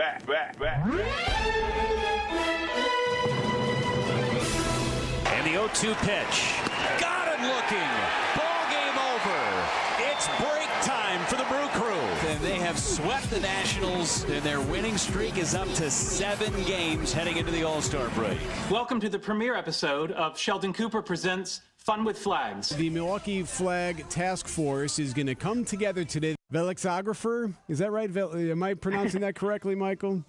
And the 0-2 pitch. Got him looking. Ball game over. It's break time for the Brew Crew. And they have swept the Nationals, and their winning streak is up to 7 games heading into the All-Star break. Welcome to the premiere episode of Sheldon Cooper Presents Fun with Flags. The Milwaukee Flag Task Force is going to come together today. Vexillographer, is that right? Am I pronouncing that correctly, Michael?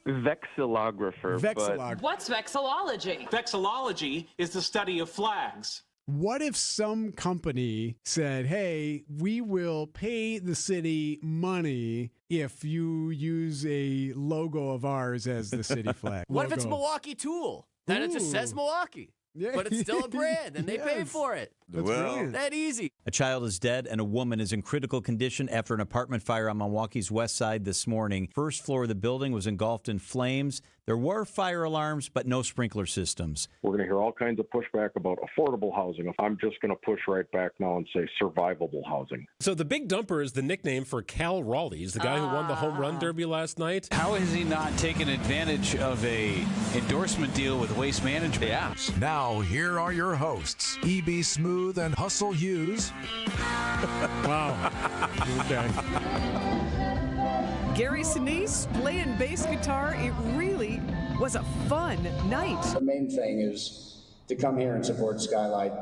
Vexillographer. What's vexillology? Vexillology is the study of flags. What if some company said, hey, we will pay the city money if you use a logo of ours as the city flag? What if it's Milwaukee Tool? Then it just says Milwaukee. Yeah. But it's still a brand, and they pay for it. That easy. A child is dead and a woman is in critical condition after an apartment fire on Milwaukee's west side this morning. First floor of the building was engulfed in flames. There were fire alarms, but no sprinkler systems. We're going to hear all kinds of pushback about affordable housing. I'm just going to push right back now and say survivable housing. So the Big Dumper is the nickname for Cal Raleigh. He's the guy who won the home run derby last night. How has he not taken advantage of a endorsement deal with Waste Management? Yeah. Now, here are your hosts, E.B. Smooth and Hustle Hughes. Wow. Okay. Gary Sinise playing bass guitar. It really was a fun night. The main thing is to come here and support Skylight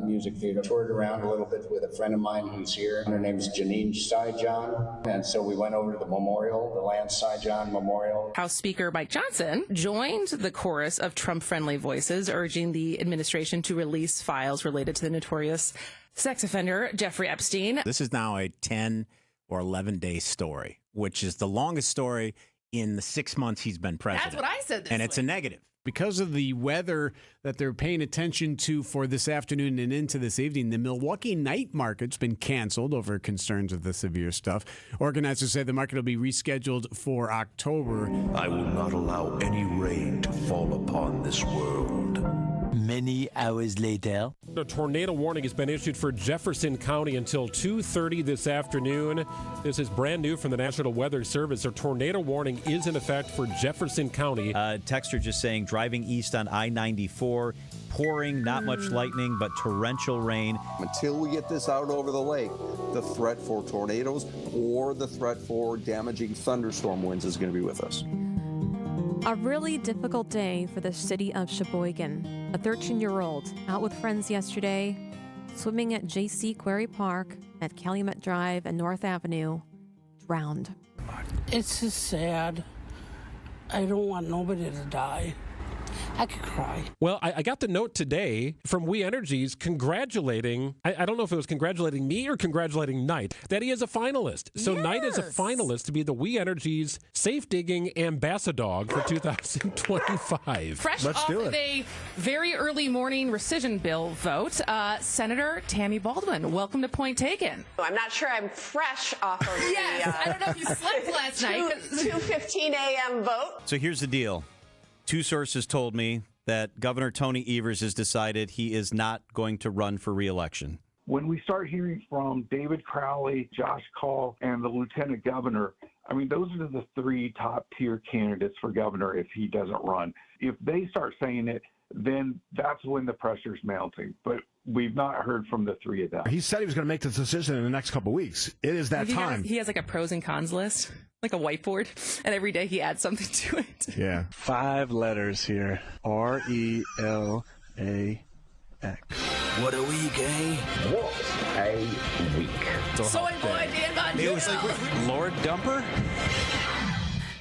Music Theater. Toured around a little bit with a friend of mine who's here. Her name's Janine Syjon. And so we went over to the memorial, the Lance Syjon Memorial. House Speaker Mike Johnson joined the chorus of Trump-friendly voices, urging the administration to release files related to the notorious sex offender Jeffrey Epstein. This is now a 10 or 11-day story, which is the longest story in the 6 months he's been president. That's what I said this And it's a week. negative. Because of the weather that they're paying attention to for this afternoon and into this evening, the Milwaukee night market's been canceled over concerns of the severe stuff. Organizers say the market will be rescheduled for October. I will not allow any rain to fall upon this world. Many hours later. A tornado warning has been issued for Jefferson County until 2:30 this afternoon. This is brand new from the National Weather Service. A tornado warning is in effect for Jefferson County. Texter just saying driving east on I-94, pouring, not much lightning, but torrential rain. Until we get this out over the lake, the threat for tornadoes or the threat for damaging thunderstorm winds is going to be with us. A really difficult day for the city of Sheboygan. A 13-year-old out with friends yesterday, swimming at J.C. Quarry Park at Calumet Drive and North Avenue, drowned. It's just sad. I don't want nobody to die. I could cry. Well, I got the note today from We Energies congratulating, I don't know if it was congratulating me or congratulating Knight, that he is a finalist. So yes. Knight is a finalist to be the We Energies Safe Digging Ambassador for 2025. Fresh off of a very early morning rescission bill vote, Senator Tammy Baldwin, welcome to Point Taken. I'm not sure I'm fresh off of yes, I don't know if you slept last night. 2:15 a.m. vote. So here's the deal. Two sources told me that Governor Tony Evers has decided he is not going to run for re-election. When we start hearing from David Crowley, Josh Call, and the lieutenant governor, I mean, those are the three top-tier candidates for governor if he doesn't run. If they start saying it, then that's when the pressure's mounting. But we've not heard from the three of them. He said he was going to make this decision in the next couple of weeks. It is that time. He has like a pros and cons list, like a whiteboard, and every day he adds something to it. Yeah. 5 letters here. RELAX. What a week, eh? What a week. Soy boy Dan Von It was like Lord Dumper.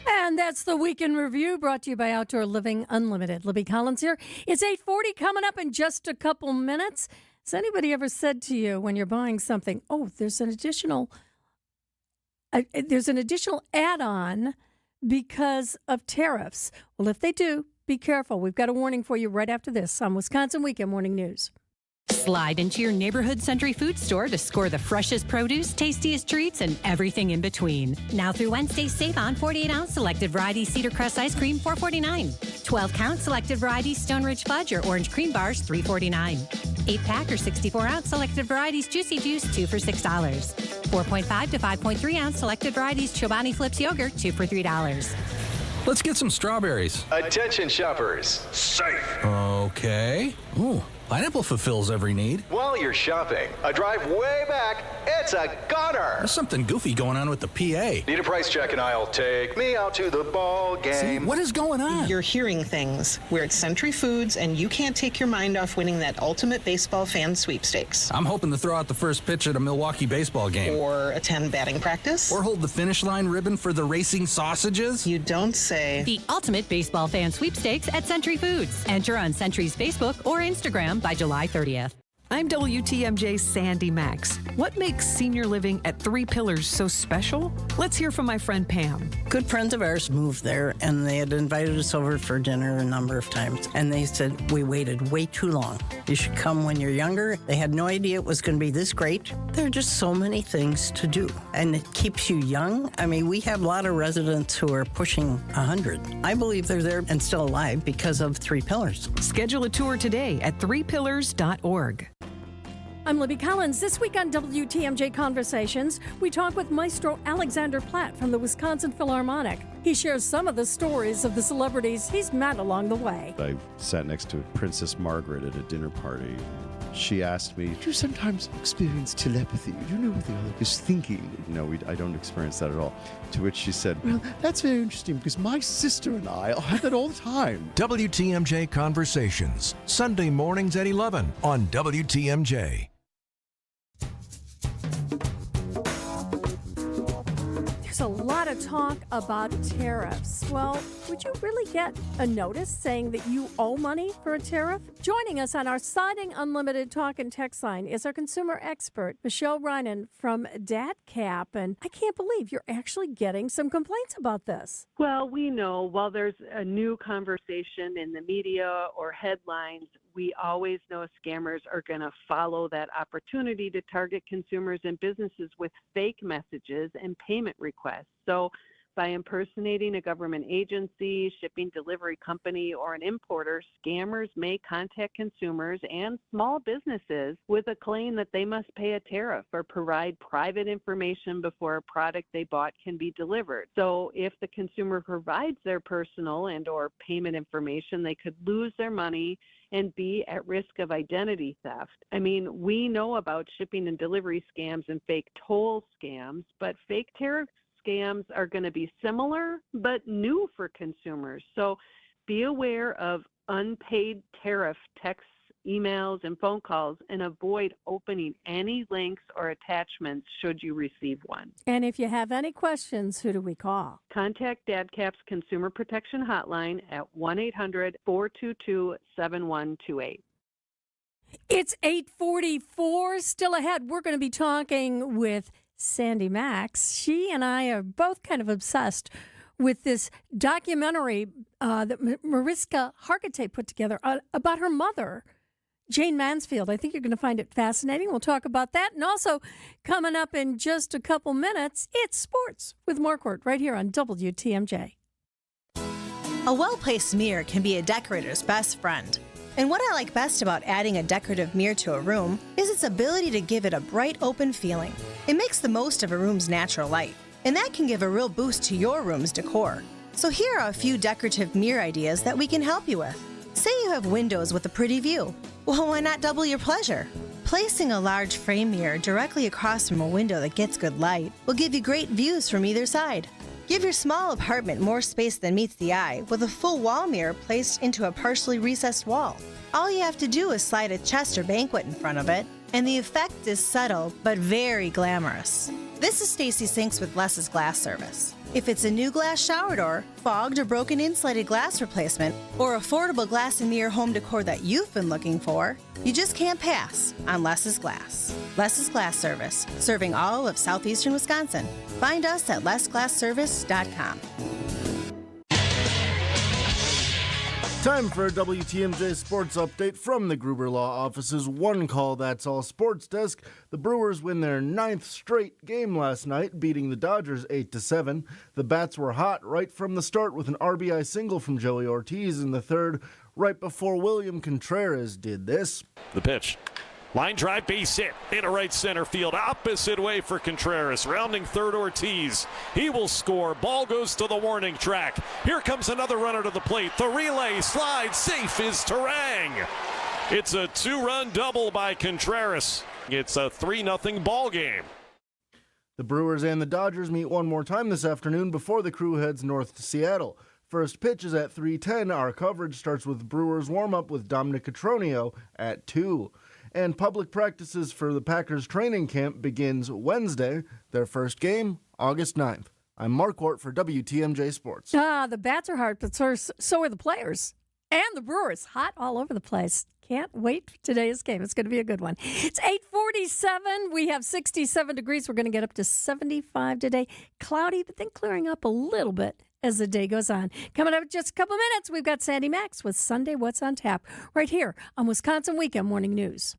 And that's the Week in Review, brought to you by Outdoor Living Unlimited. Libby Collins here. It's 8:40 coming up in just a couple minutes. Has anybody ever said to you when you're buying something, oh, there's an additional add-on because of tariffs? Well, if they do, be careful. We've got a warning for you right after this on Wisconsin Weekend Morning News. Slide into your neighborhood Century Food Store to score the freshest produce, tastiest treats, and everything in between. Now through Wednesday, save on 48-ounce selected variety Cedar Crest ice cream, $4.49. 12-count selected variety Stone Ridge Fudge or Orange Cream Bars, $3.49. 8-pack or 64-ounce selected varieties Juicy Juice, 2 for $6. 4.5 to 5.3-ounce selected varieties Chobani Flips Yogurt, 2 for $3. Let's get some strawberries. Attention shoppers. Safe. Okay. Ooh, pineapple fulfills every need. While you're shopping, a drive way back, it's a gunner. There's something goofy going on with the PA. Need a price check and I'll take me out to the ball game. See, what is going on? You're hearing things. We're at Century Foods, and you can't take your mind off winning that ultimate baseball fan sweepstakes. I'm hoping to throw out the first pitch at a Milwaukee baseball game. Or attend batting practice. Or hold the finish line ribbon for the racing sausages. You don't say. The ultimate baseball fan sweepstakes at Century Foods. Enter on Century's Facebook or Instagram by July 30th. I'm WTMJ's Sandy Max. What makes senior living at 3 Pillars so special? Let's hear from my friend Pam. Good friends of ours moved there, and they had invited us over for dinner a number of times. And they said, we waited way too long. You should come when you're younger. They had no idea it was going to be this great. There are just so many things to do, and it keeps you young. I mean, we have a lot of residents who are pushing 100. I believe they're there and still alive because of 3 Pillars. Schedule a tour today at 3pillars.org. I'm Libby Collins. This week on WTMJ Conversations, we talk with Maestro Alexander Platt from the Wisconsin Philharmonic. He shares some of the stories of the celebrities he's met along the way. I sat next to Princess Margaret at a dinner party. She asked me, do you sometimes experience telepathy? Do you know what the other is thinking? No, I don't experience that at all. To which she said, well, that's very interesting because my sister and I have that all the time. WTMJ Conversations, Sunday mornings at 11 on WTMJ. There's a lot of talk about tariffs. Well, would you really get a notice saying that you owe money for a tariff? Joining us on our Siding Unlimited talk and text line is our consumer expert, Michelle Reinen from DATCAP. And I can't believe you're actually getting some complaints about this. Well, we know while there's a new conversation in the media or headlines, we always know scammers are going to follow that opportunity to target consumers and businesses with fake messages and payment requests. So by impersonating a government agency, shipping delivery company, or an importer, scammers may contact consumers and small businesses with a claim that they must pay a tariff or provide private information before a product they bought can be delivered. So if the consumer provides their personal and or payment information, they could lose their money and be at risk of identity theft. I mean, we know about shipping and delivery scams and fake toll scams, but fake tariff scams are going to be similar but new for consumers. So be aware of unpaid tariff texts, emails, and phone calls, and avoid opening any links or attachments should you receive one. And if you have any questions, who do we call? Contact DADCAP's Consumer Protection Hotline at 1-800-422-7128. It's 8:44. Still ahead, we're going to be talking with Sandy Max. She and I are both kind of obsessed with this documentary that Mariska Hargitay put together about her mother, Jane Mansfield. I think you're going to find it fascinating. We'll talk about that. And also, coming up in just a couple minutes, it's sports with Marquardt right here on WTMJ. A well-placed mirror can be a decorator's best friend. And what I like best about adding a decorative mirror to a room is its ability to give it a bright, open feeling. It makes the most of a room's natural light, and that can give a real boost to your room's decor. So here are a few decorative mirror ideas that we can help you with. Say you have windows with a pretty view. Well, why not double your pleasure? Placing a large frame mirror directly across from a window that gets good light will give you great views from either side. Give your small apartment more space than meets the eye with a full wall mirror placed into a partially recessed wall. All you have to do is slide a chest or banquet in front of it, and the effect is subtle but very glamorous. This is Stacy Sinks with Less's Glass Service. If it's a new glass shower door, fogged or broken insulated glass replacement, or affordable glass and mirror home decor that you've been looking for, you just can't pass on Less's Glass. Less's Glass Service, serving all of southeastern Wisconsin. Find us at lessglassservice.com. Time for a WTMJ sports update from the Gruber Law Office's One Call That's All sports desk. The Brewers win their 9th straight game last night, beating the Dodgers 8-7. The Bats were hot right from the start with an RBI single from Joey Ortiz in the third, right before William Contreras did this. The pitch. Line drive, base hit into right center field. Opposite way for Contreras. Rounding third, Ortiz. He will score. Ball goes to the warning track. Here comes another runner to the plate. The relay slide. Safe is Terang. It's a 2-run double by Contreras. It's a 3-0 ball game. The Brewers and the Dodgers meet one more time this afternoon before the crew heads north to Seattle. First pitch is at 3:10. Our coverage starts with Brewers warm-up with Dominic Cotroneo at 2. And public practices for the Packers training camp begins Wednesday. Their first game, August 9th. I'm Marquardt for WTMJ Sports. The Bats are hard, but so are the players. And the Brewers, hot all over the place. Can't wait for today's game. It's going to be a good one. It's 8:47. We have 67 degrees. We're going to get up to 75 today. Cloudy, but then clearing up a little bit as the day goes on. Coming up in just a couple minutes, we've got Sandy Max with Sunday What's on Tap right here on Wisconsin Weekend Morning News.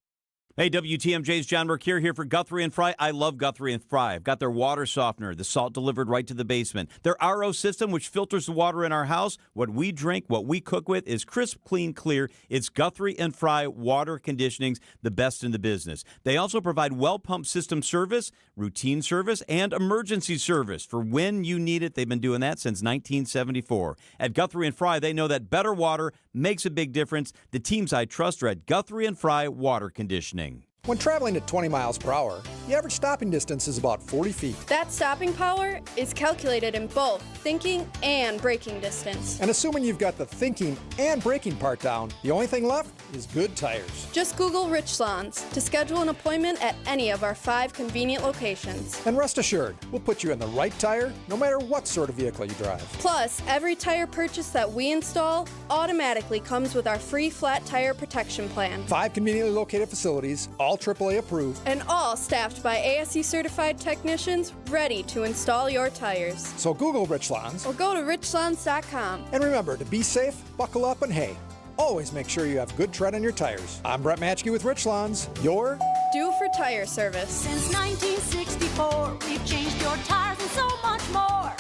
Hey, WTMJ's John Mercure here for Guthrie and Fry. I love Guthrie and Fry. I've got their water softener, the salt delivered right to the basement. Their RO system, which filters the water in our house. What we drink, what we cook with is crisp, clean, clear. It's Guthrie and Fry water conditionings, the best in the business. They also provide well pump system service, routine service, and emergency service. For when you need it, they've been doing that since 1974. At Guthrie and Fry, they know that better water makes a big difference. The teams I trust are at Guthrie and Fry Water Conditioning. When traveling at 20 miles per hour, The average stopping distance is about 40 feet. That stopping power is calculated in both thinking and braking distance. And assuming you've got the thinking and braking part down, the only thing left is good tires. Just Google Richlands to schedule an appointment at any of our 5 convenient locations. And rest assured, we'll put you in the right tire no matter what sort of vehicle you drive. Plus, every tire purchase that we install automatically comes with our free flat tire protection plan. 5 conveniently located facilities, all AAA approved. And all staffed by ASE certified technicians ready to install your tires. So Google Richlands. Or go to richlands.com. And remember to be safe, buckle up, and hey, always make sure you have good tread on your tires. I'm Brett Matchke with Richlands, your due for tire service. Since 1964, we've changed your tires and so much more.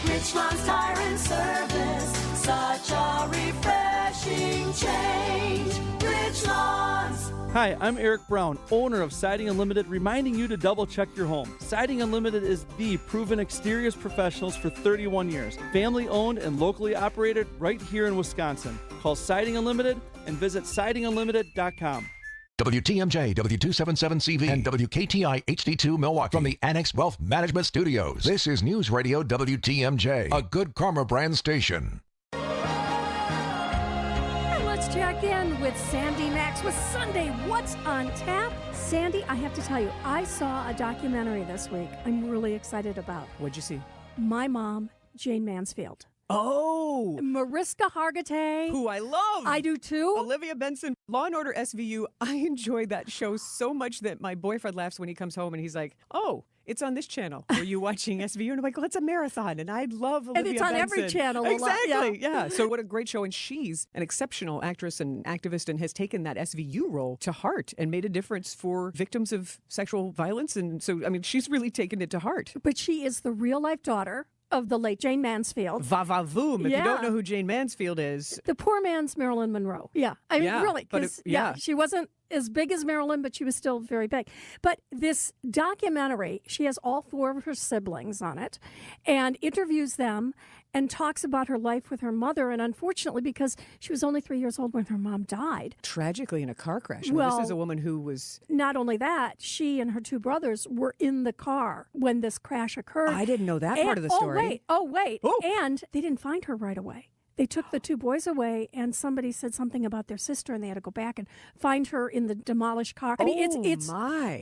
Richlands Tire and Service, such a refreshing change. Richlands. Hi, I'm Eric Brown, owner of Siding Unlimited, reminding you to double-check your home. Siding Unlimited is the proven exteriors professionals for 31 years. Family-owned and locally operated right here in Wisconsin. Call Siding Unlimited and visit sidingunlimited.com. WTMJ, W277CV, and WKTI HD2 Milwaukee from the Annex Wealth Management Studios. This is News Radio WTMJ, a Good Karma brand station. Let's check in with Sandy Max with Sunday What's on Tap. Sandy, I have to tell you, I saw a documentary this week I'm really excited about. What'd you see? My Mom, Jane Mansfield. Oh! Mariska Hargitay. Who I love. I do too. Olivia Benson. Law & Order SVU. I enjoyed that show so much that my boyfriend laughs when he comes home and he's like, oh, it's on this channel. Were you watching SVU? And I'm like, well, it's a marathon, and I love Olivia And it's on Benson. every channel. Exactly, A lot, yeah. So what a great show. And she's an exceptional actress and activist and has taken that SVU role to heart and made a difference for victims of sexual violence. And so, I mean, she's really taken it to heart. But she is the real-life daughter of the late Jane Mansfield. Va-va-voom. If you don't know who Jane Mansfield is. The poor man's Marilyn Monroe. Yeah. I mean, really. But she wasn't as big as Marilyn, but she was still very big. But this documentary, she has all 4 of her siblings on it and interviews them and talks about her life with her mother. And unfortunately, because she was only 3 years old when her mom died. Tragically in a car crash. Well, this is a woman who was... Not only that, she and her 2 brothers were in the car when this crash occurred. I didn't know that part of the story. Oh, wait. And they didn't find her right away. They took the 2 boys away, and somebody said something about their sister, and they had to go back and find her in the demolished car. I mean, it's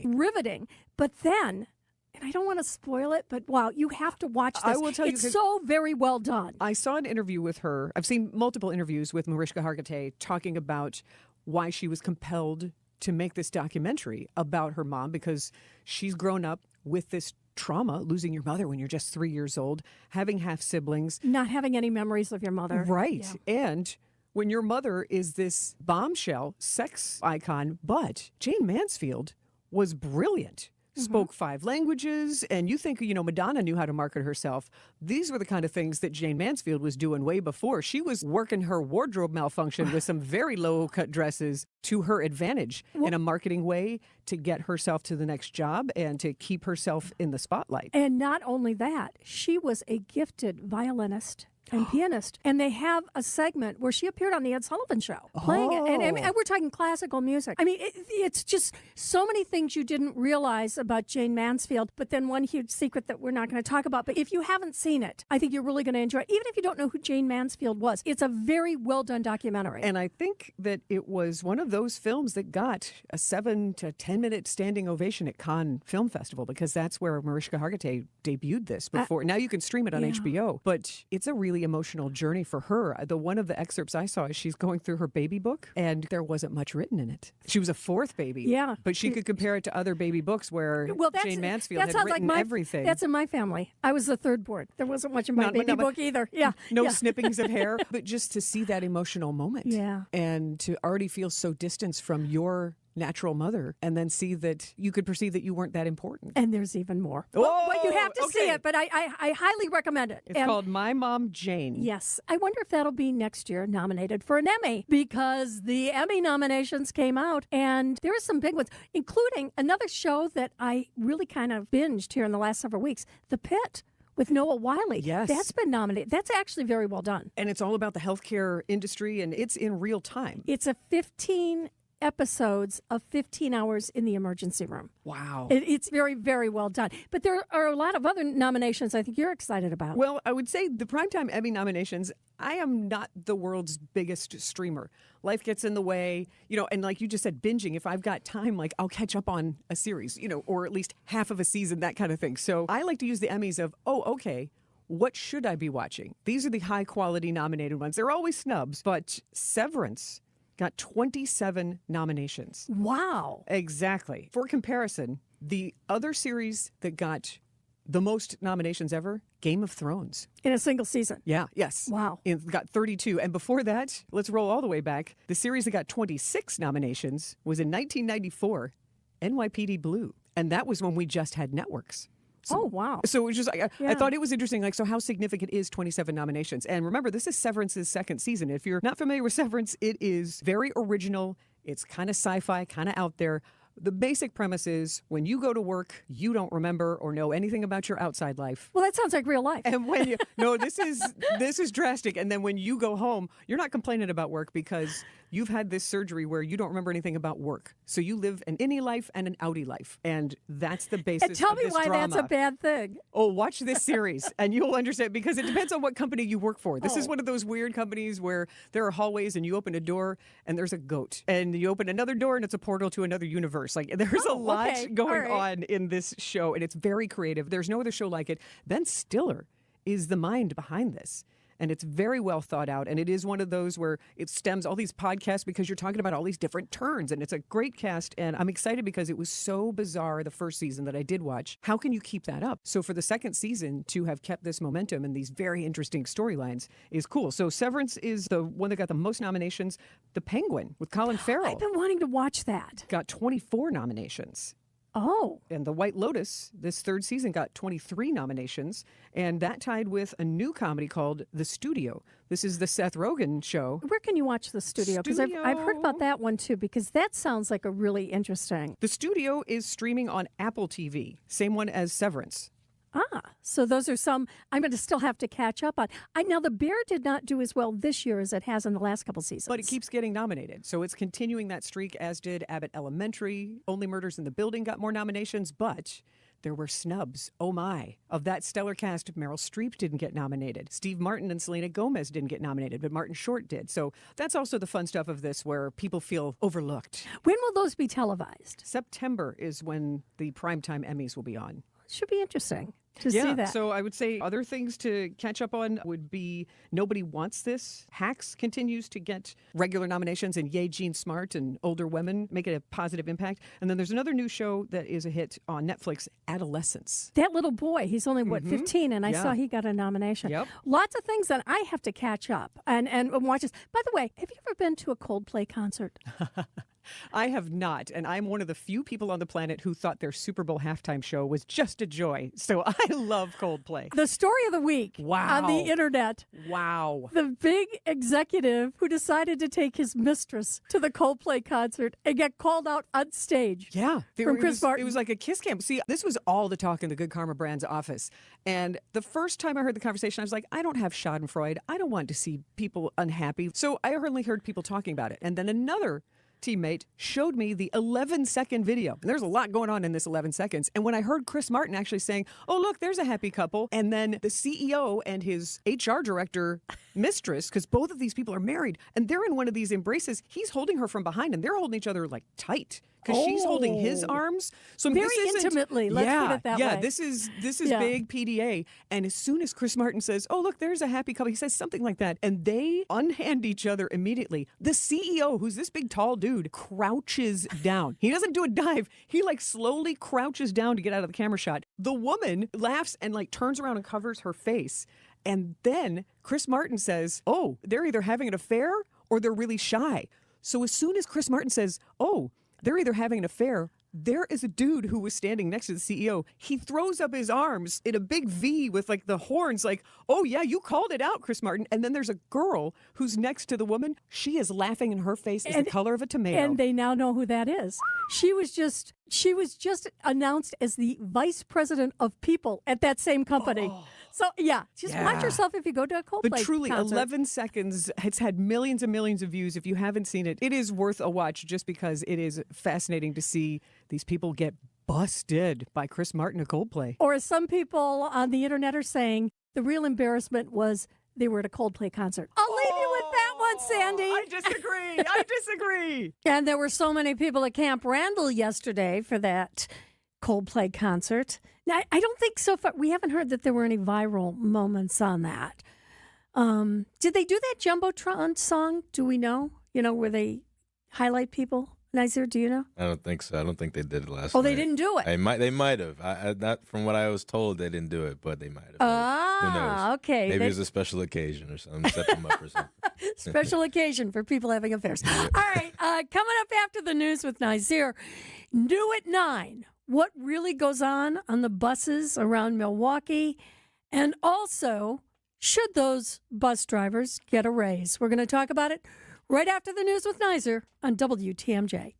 riveting. But then, and I don't want to spoil it, but wow, you have to watch this. I will tell you, it's so very well done. I saw an interview with her. I've seen multiple interviews with Mariska Hargitay talking about why she was compelled to make this documentary about her mom, because she's grown up with this trauma, losing your mother when you're just 3 years old, having half siblings. Not having any memories of your mother. Right. Yeah. And when your mother is this bombshell sex icon, but Jane Mansfield was brilliant. Spoke 5 languages, and you think, Madonna knew how to market herself. These were the kind of things that Jane Mansfield was doing way before. She was working her wardrobe malfunction with some very low-cut dresses to her advantage in a marketing way to get herself to the next job and to keep herself in the spotlight. And not only that, she was a gifted violinist and pianist. And they have a segment where she appeared on the Ed Sullivan Show playing it. And we're talking classical music. I mean, it's just so many things you didn't realize about Jane Mansfield, but then one huge secret that we're not going to talk about. But if you haven't seen it, I think you're really going to enjoy it. Even if you don't know who Jane Mansfield was, it's a very well done documentary. And I think that it was one of those films that got a 7 to 10 minute standing ovation at Cannes Film Festival, because that's where Mariska Hargitay debuted this before. Now you can stream it on HBO, but it's a really emotional journey for her. One of the excerpts I saw is she's going through her baby book, and there wasn't much written in it. She was a 4th baby. Yeah. But she could compare it to other baby books where Jane Mansfield had written everything. That's in my family. I was the 3rd born. There wasn't much in my baby book either. Yeah. No snippings of hair. But just to see that emotional moment. Yeah. And to already feel so distanced from your natural mother, and then see that you could perceive that you weren't that important. And there's even more. But you have to see it, but I highly recommend it. It's called My Mom, Jane. Yes. I wonder if that'll be next year nominated for an Emmy, because the Emmy nominations came out, and there are some big ones, including another show that I really kind of binged here in the last several weeks, The Pit, with Noah Wyle. Yes. That's been nominated. That's actually very well done. And it's all about the healthcare industry, and it's in real time. It's a 15 episodes of 15 Hours in the Emergency Room. Wow. It's very, very well done. But there are a lot of other nominations I think you're excited about. Well, I would say the Primetime Emmy nominations, I am not the world's biggest streamer. Life gets in the way, and like you just said, binging. If I've got time, like I'll catch up on a series, or at least half of a season, that kind of thing. So I like to use the Emmys of, okay, what should I be watching? These are the high quality nominated ones. They're always snubs, but Severance got 27 nominations. Wow. Exactly. For comparison, the other series that got the most nominations ever, Game of Thrones. In a single season? Yeah, yes. Wow. It got 32. And before that, let's roll all the way back. The series that got 26 nominations was in 1994, NYPD Blue. And that was when we just had networks. So, wow. So it was just, I thought it was interesting. So how significant is 27 nominations? And remember, this is Severance's second season. If you're not familiar with Severance, it is very original. It's kind of sci-fi, kind of out there. The basic premise is when you go to work, you don't remember or know anything about your outside life. Well, that sounds like real life. And when you this is drastic. And then when you go home, you're not complaining about work because you've had this surgery where you don't remember anything about work. So you live an innie life and an outie life. And that's the basis and tell of me this why drama. that's a bad thing. Oh, watch this series and you'll understand because it depends on what company you work for. This is one of those weird companies where there are hallways and you open a door and there's a goat. And you open another door and it's a portal to another universe. Like there's a lot going on in this show and it's very creative. There's no other show like it. Ben Stiller is the mind behind this. And it's very well thought out. And it is one of those where it stems all these podcasts because you're talking about all these different turns. And it's a great cast. And I'm excited because it was so bizarre the first season that I did watch. How can you keep that up? So for the second season to have kept this momentum and these very interesting storylines is cool. So Severance is the one that got the most nominations. The Penguin with Colin Farrell. I've been wanting to watch that. Got 24 nominations. Oh. And The White Lotus, this third season, got 23 nominations. And that tied with a new comedy called The Studio. This is the Seth Rogen show. Where can you watch The Studio? Because I've heard about that one, too, because that sounds like a really interesting. The Studio is streaming on Apple TV. Same one as Severance. So those are some I'm going to still have to catch up on. Now, The Bear did not do as well this year as it has in the last couple seasons. But it keeps getting nominated. So it's continuing that streak, as did Abbott Elementary. Only Murders in the Building got more nominations, but there were snubs. Oh, my. Of that stellar cast, Meryl Streep didn't get nominated. Steve Martin and Selena Gomez didn't get nominated, but Martin Short did. So that's also the fun stuff of this where people feel overlooked. When will those be televised? September is when the Primetime Emmys will be on. Should be interesting to see that. So I would say other things to catch up on would be Nobody Wants This. Hacks continues to get regular nominations, and Yay, Gene Smart and Older Women make it a positive impact. And then there's another new show that is a hit on Netflix, Adolescence. That little boy, he's only, 15, and I saw he got a nomination. Yep. Lots of things that I have to catch up and watch this. By the way, have you ever been to a Coldplay concert? I have not, and I'm one of the few people on the planet who thought their Super Bowl halftime show was just a joy. So I love Coldplay. The story of the week on the internet. Wow. The big executive who decided to take his mistress to the Coldplay concert and get called out on stage. Yeah. From Chris Martin. It was like a kiss cam. See, this was all the talk in the Good Karma Brand's office. And the first time I heard the conversation, I was like, I don't have schadenfreude. I don't want to see people unhappy. So I only heard people talking about it. And then another teammate showed me the 11-second video. And there's a lot going on in this 11 seconds. And when I heard Chris Martin actually saying, oh, look, there's a happy couple. And then the CEO and his HR director mistress, because both of these people are married, and they're in one of these embraces. He's holding her from behind, and they're holding each other like tight. Because she's holding his arms. So very intimately, let's put it that way. Yeah, this is big PDA. And as soon as Chris Martin says, oh, look, there's a happy couple, he says something like that, and they unhand each other immediately. The CEO, who's this big, tall dude, crouches down. He doesn't do a dive. He like slowly crouches down to get out of the camera shot. The woman laughs and like turns around and covers her face. And then Chris Martin says, oh, they're either having an affair or they're really shy. So as soon as Chris Martin says, oh, they're either having an affair, there is a dude who was standing next to the CEO. He throws up his arms in a big V with like the horns like, oh yeah, you called it out, Chris Martin. And then there's a girl who's next to the woman. She is laughing and her face is the color of a tomato. And they now know who that is. She was just announced as the vice president of people at that same company. So, just watch yourself if you go to a Coldplay But truly, concert. 11 seconds, it's had millions and millions of views. If you haven't seen it, it is worth a watch just because it is fascinating to see these people get busted by Chris Martin of Coldplay. Or as some people on the internet are saying, the real embarrassment was they were at a Coldplay concert. I'll leave you with that one, Sandy. I disagree. And there were so many people at Camp Randall yesterday for that Coldplay concert. Now, I don't think so far, we haven't heard that there were any viral moments on that. Did they do that Jumbotron song? Do we know? Where they highlight people? Nizer, do you know? I don't think so. I don't think they did it last night. Oh, they didn't do it? They might have. Not from what I was told, they didn't do it, but they might have. Who knows? Okay. Maybe it was a special occasion or something. Set them up or something. Special occasion for people having affairs. All right, coming up after the news with Nizer, new at 9, what really goes on the buses around Milwaukee, and also, should those bus drivers get a raise? We're going to talk about it right after the news with Nizer on WTMJ.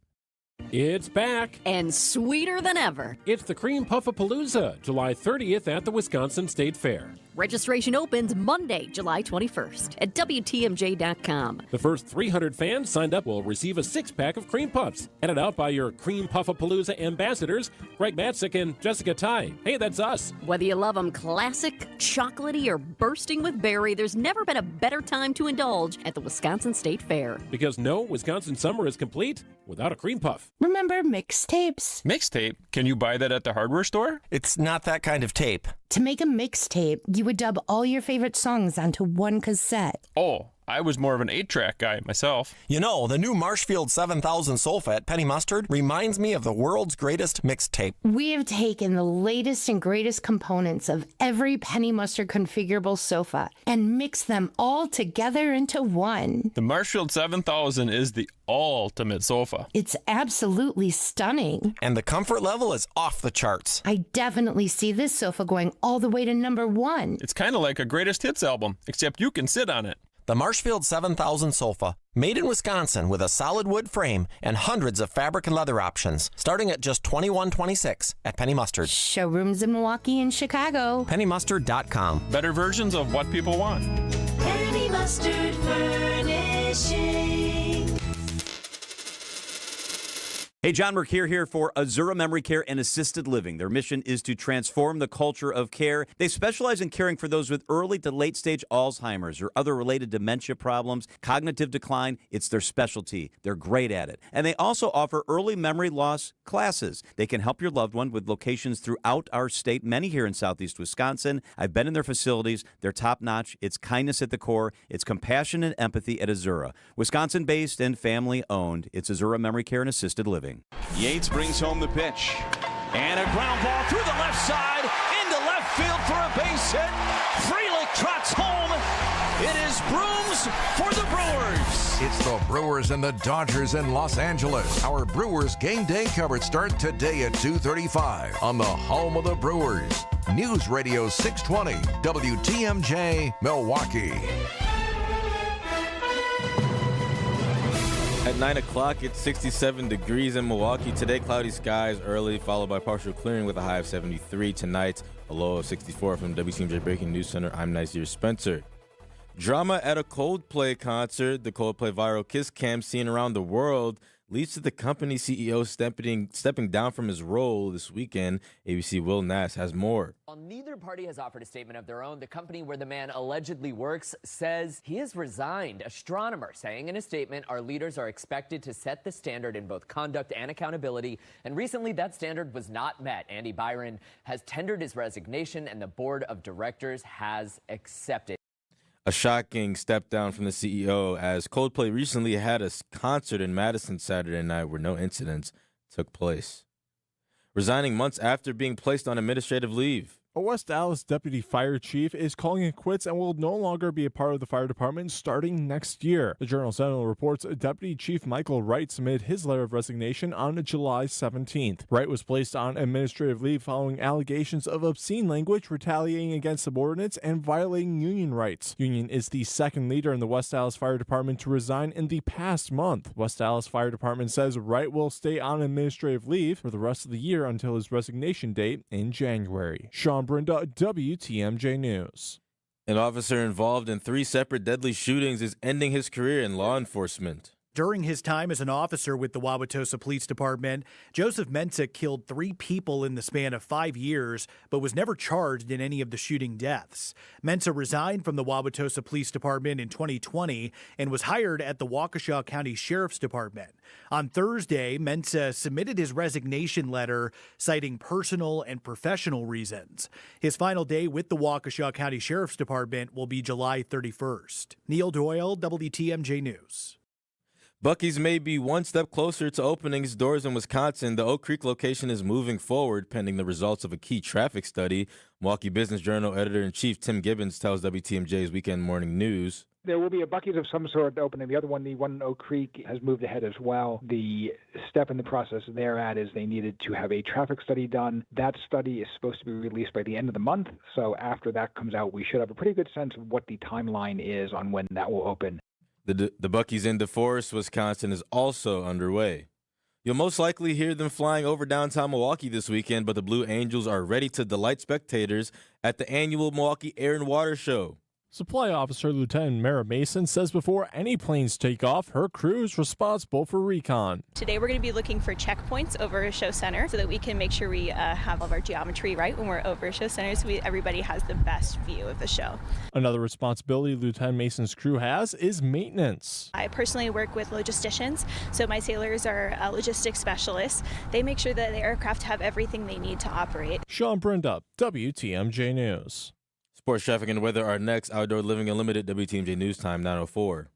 It's back. And sweeter than ever. It's the Cream Puffapalooza, July 30th at the Wisconsin State Fair. Registration opens Monday, July 21st at WTMJ.com. The first 300 fans signed up will receive a 6-pack of Cream Puffs, handed out by your Cream Puffapalooza ambassadors, Greg Matzik and Jessica Ty. Hey, that's us. Whether you love them classic, chocolatey, or bursting with berry, there's never been a better time to indulge at the Wisconsin State Fair. Because no Wisconsin summer is complete without a Cream Puff. Remember mixtapes? Mixtape? Can you buy that at the hardware store? It's not that kind of tape. To make a mixtape, you would dub all your favorite songs onto one cassette. Oh, I was more of an 8-track guy myself. You know, the new Marshfield 7000 Sulfat Penny Mustard reminds me of the world's greatest mixtape. We have taken the latest and greatest components of every Penny Mustard configurable sofa and mixed them all together into one. The Marshfield 7000 is the ultimate sofa. It's absolutely stunning. And the comfort level is off the charts. I definitely see this sofa going all the way to number 1. It's kind of like a greatest hits album, except you can sit on it. The Marshfield 7000 Sofa, made in Wisconsin with a solid wood frame and hundreds of fabric and leather options, starting at just $21.26 at Penny Mustard. Showrooms in Milwaukee and Chicago. PennyMustard.com. Better versions of what people want. Penny Mustard Furnishing. Hey, John Mercure here for Azura Memory Care and Assisted Living. Their mission is to transform the culture of care. They specialize in caring for those with early to late stage Alzheimer's or other related dementia problems, cognitive decline. It's their specialty. They're great at it. And they also offer early memory loss classes. They can help your loved one with locations throughout our state, many here in southeast Wisconsin. I've been in their facilities. They're top notch. It's kindness at the core. It's compassion and empathy at Azura. Wisconsin-based and family-owned. It's Azura Memory Care and Assisted Living. Yates brings home the pitch. And a ground ball through the left side, into left field for a base hit. Frelick trots home. It is Brooms for the Brewers. It's the Brewers and the Dodgers in Los Angeles. Our Brewers game day coverage starts today at 2:35 on the home of the Brewers. News Radio 620, WTMJ, Milwaukee. At 9 o'clock, it's 67 degrees in Milwaukee. Today, cloudy skies early, followed by partial clearing with a high of 73. Tonight, a low of 64 from WCMJ Breaking News Center. I'm Nazir Spencer. Drama at a Coldplay concert. The Coldplay viral kiss cam seen around the world leads to the company CEO stepping down from his role this weekend. ABC Will Nass has more. While neither party has offered a statement of their own, the company where the man allegedly works says he has resigned. Astronomer saying in a statement, our leaders are expected to set the standard in both conduct and accountability. And recently that standard was not met. Andy Byron has tendered his resignation and the board of directors has accepted. A shocking step down from the CEO as Coldplay recently had a concert in Madison Saturday night where no incidents took place. Resigning months after being placed on administrative leave. A West Dallas deputy fire chief is calling it quits and will no longer be a part of the fire department starting next year. The Journal-Sentinel reports Deputy Chief Michael Wright submitted his letter of resignation on July 17th. Wright was placed on administrative leave following allegations of obscene language, retaliating against subordinates, and violating union rights. Union is the second leader in the West Dallas Fire Department to resign in the past month. West Dallas Fire Department says Wright will stay on administrative leave for the rest of the year until his resignation date in January. Sean Sean Brinda, WTMJ News. An officer involved in 3 separate deadly shootings is ending his career in law enforcement. During his time as an officer with the Wauwatosa Police Department, Joseph Mensah killed 3 people in the span of 5 years, but was never charged in any of the shooting deaths. Mensah resigned from the Wauwatosa Police Department in 2020 and was hired at the Waukesha County Sheriff's Department. On Thursday, Mensah submitted his resignation letter citing personal and professional reasons. His final day with the Waukesha County Sheriff's Department will be July 31st. Neil Doyle, WTMJ News. Buc-ee's may be one step closer to opening its doors in Wisconsin. The Oak Creek location is moving forward pending the results of a key traffic study. Milwaukee Business Journal editor-in-chief Tim Gibbons tells WTMJ's Weekend Morning News. There will be a Buc-ee's of some sort opening. The other one, the one in Oak Creek, has moved ahead as well. The step in the process they're at is they needed to have a traffic study done. That study is supposed to be released by the end of the month. So after that comes out, we should have a pretty good sense of what the timeline is on when that will open. The Buc-ee's in DeForest, Wisconsin is also underway. You'll most likely hear them flying over downtown Milwaukee this weekend, but the Blue Angels are ready to delight spectators at the annual Milwaukee Air and Water Show. Supply Officer Lieutenant Mara Mason says before any planes take off, her crew is responsible for recon. Today we're going to be looking for checkpoints over Show Center so that we can make sure we have all of our geometry right when we're over Show Center so everybody has the best view of the show. Another responsibility Lieutenant Mason's crew has is maintenance. I personally work with logisticians, so my sailors are logistics specialists. They make sure that the aircraft have everything they need to operate. Sean Brinda, WTMJ News. Sports, traffic, and weather are next. Outdoor Living Unlimited, WTMJ News Time, 9:04.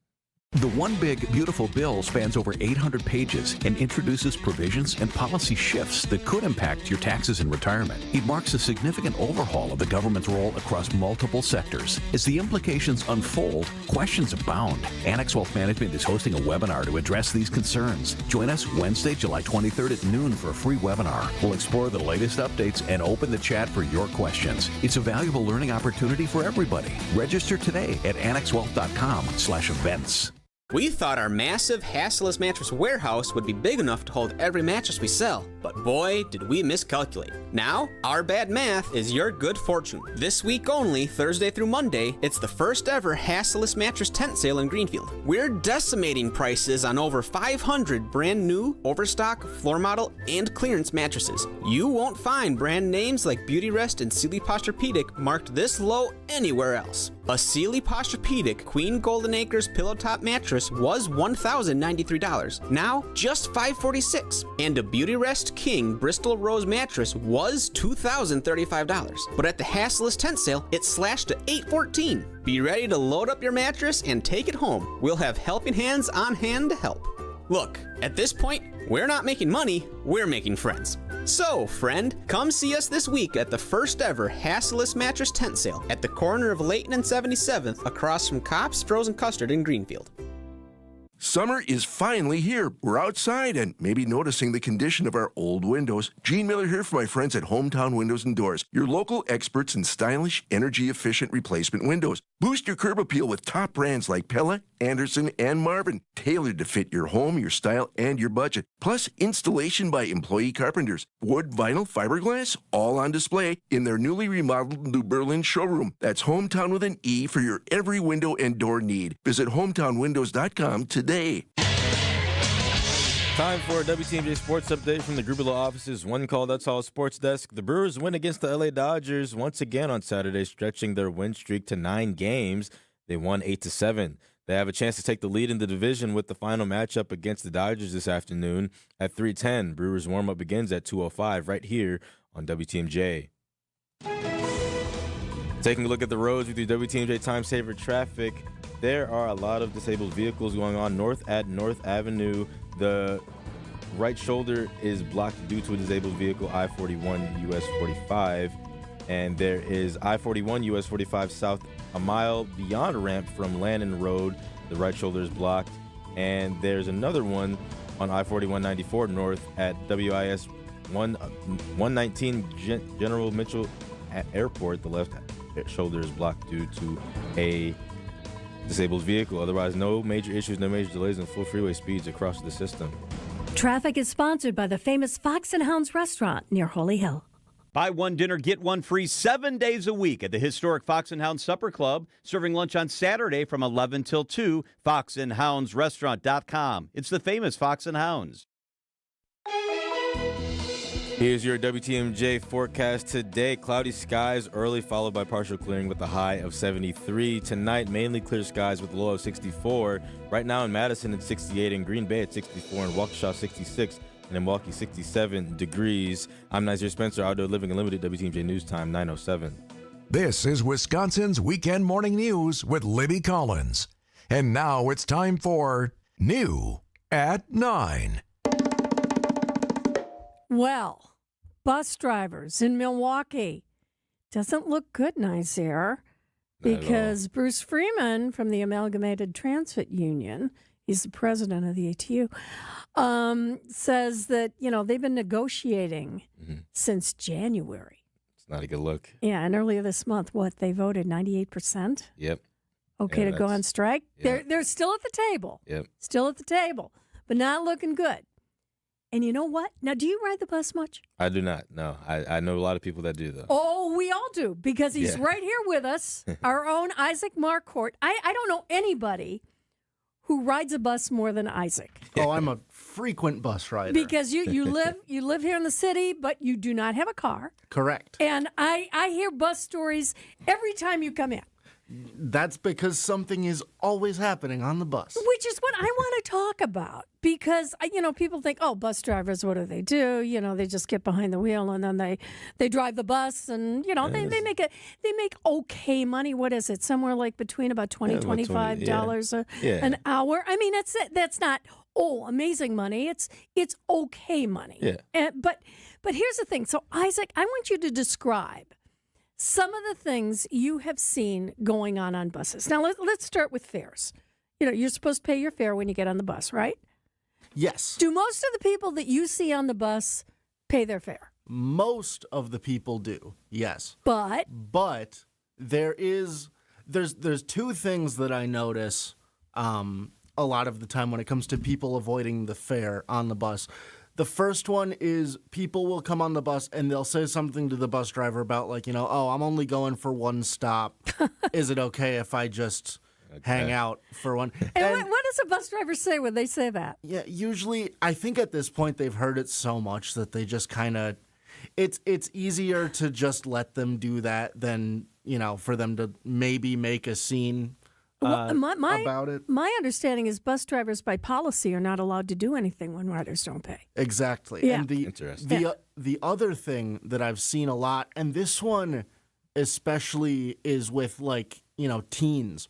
The One Big Beautiful Bill spans over 800 pages and introduces provisions and policy shifts that could impact your taxes and retirement. It marks a significant overhaul of the government's role across multiple sectors. As the implications unfold, questions abound. Annex Wealth Management is hosting a webinar to address these concerns. Join us Wednesday, July 23rd at noon for a free webinar. We'll explore the latest updates and open the chat for your questions. It's a valuable learning opportunity for everybody. Register today at annexwealth.com/events. We thought our massive, hassleless mattress warehouse would be big enough to hold every mattress we sell, but boy, did we miscalculate. Now, our bad math is your good fortune. This week only, Thursday through Monday, it's the first ever hassleless mattress tent sale in Greenfield. We're decimating prices on over 500 brand new, overstock, floor model, and clearance mattresses. You won't find brand names like Beautyrest and Sealy Posturepedic marked this low anywhere else. A Sealy Posturepedic Queen Golden Acres pillow top mattress was $1,093. Now, just $546. And a Beautyrest King Bristol Rose mattress was $2,035. But at the Hassless tent sale, it slashed to $814. Be ready to load up your mattress and take it home. We'll have helping hands on hand to help. Look, at this point, we're not making money, we're making friends. So, friend, come see us this week at the first ever Hassless Mattress Tent Sale at the corner of Layton and 77th across from Kopp's Frozen Custard in Greenfield. Summer is finally here. We're outside and maybe noticing the condition of our old windows. Gene Miller here for my friends at Hometown Windows and Doors, your local experts in stylish, energy-efficient replacement windows. Boost your curb appeal with top brands like Pella, Anderson, and Marvin, tailored to fit your home, your style, and your budget. Plus, installation by employee carpenters. Wood, vinyl, fiberglass, all on display in their newly remodeled New Berlin showroom. That's Hometown with an E for your every window and door need. Visit hometownwindows.com today. Time for a WTMJ Sports Update from the Group of Law Office's One Call That's All Sports Desk. The Brewers win against the LA Dodgers once again on Saturday, stretching their win streak to 9 games. They won 8-7. They have a chance to take the lead in the division with the final matchup against the Dodgers this afternoon at 3:10. Brewers warm-up begins at 2:05 right here on WTMJ. Taking a look at the roads with your WTMJ Time Saver traffic, there are a lot of disabled vehicles going on north at North Avenue. The right shoulder is blocked due to a disabled vehicle, I-41 US 45. And there is I-41 US 45 south a mile beyond a ramp from Lannon Road. The right shoulder is blocked. And there's another one on I-41 94 north at WIS 119 General Mitchell Airport. The left shoulder is blocked due to a disabled vehicle. Otherwise, no major issues, no major delays, and full freeway speeds across the system. Traffic is sponsored by the famous Fox and Hounds restaurant near Holy Hill. Buy one dinner, get one free 7 days a week at the historic Fox and Hounds Supper Club, serving lunch on Saturday from 11 till 2, foxandhoundsrestaurant.com. It's the famous Fox and Hounds. Here's your WTMJ forecast today. Cloudy skies early, followed by partial clearing with a high of 73. Tonight, mainly clear skies with a low of 64. Right now in Madison, it's 68. In Green Bay, it's 64. In Waukesha, 66. And in Milwaukee, 67 degrees. I'm Nazir Spencer, Outdoor Living Unlimited, WTMJ News Time, 9:07. This is Wisconsin's Weekend Morning News with Libby Collins. And now it's time for New at 9. Well, bus drivers in Milwaukee doesn't look good, Nazir, because Bruce Freeman from the Amalgamated Transit Union, he's the president of the ATU, says that, they've been negotiating since January. It's not a good look. Yeah, and earlier this month, they voted 98%? Yep. Okay, yeah, to go on strike? Yeah. They're still at the table. Yep. Still at the table, but not looking good. And you know what? Now, do you ride the bus much? I do not, no. I know a lot of people that do, though. Oh, we all do, because he's right here with us, our own Isaac Marcourt. I don't know anybody who rides a bus more than Isaac. Oh, I'm a frequent bus rider. Because you live here in the city, but you do not have a car. Correct. And I hear bus stories every time you come in. That's because something is always happening on the bus. Which is what I want to talk about. Because, people think, oh, bus drivers, what do? They just get behind the wheel and then they drive the bus and, they make okay money. What is it? Somewhere like between about $20, $25 an hour. I mean, that's not, amazing money. It's okay money. Yeah. But here's the thing. So, Isaac, I want you to describe some of the things you have seen going on buses. Now, let's start with fares. You're supposed to pay your fare when you get on the bus, right? Yes. Do most of the people that you see on the bus pay their fare? Most of the people do, yes. But there's two things that I notice a lot of the time when it comes to people avoiding the fare on the bus. The first one is people will come on the bus and they'll say something to the bus driver about I'm only going for one stop. Is it okay if I just hang out for one? And what does a bus driver say when they say that? Yeah, usually I think at this point they've heard it so much that they just kind of, it's easier to just let them do that than, for them to maybe make a scene about it. My understanding is bus drivers by policy are not allowed to do anything when riders don't pay. Exactly. Yeah. And Interesting. the other thing that I've seen a lot, and this one especially is with teens.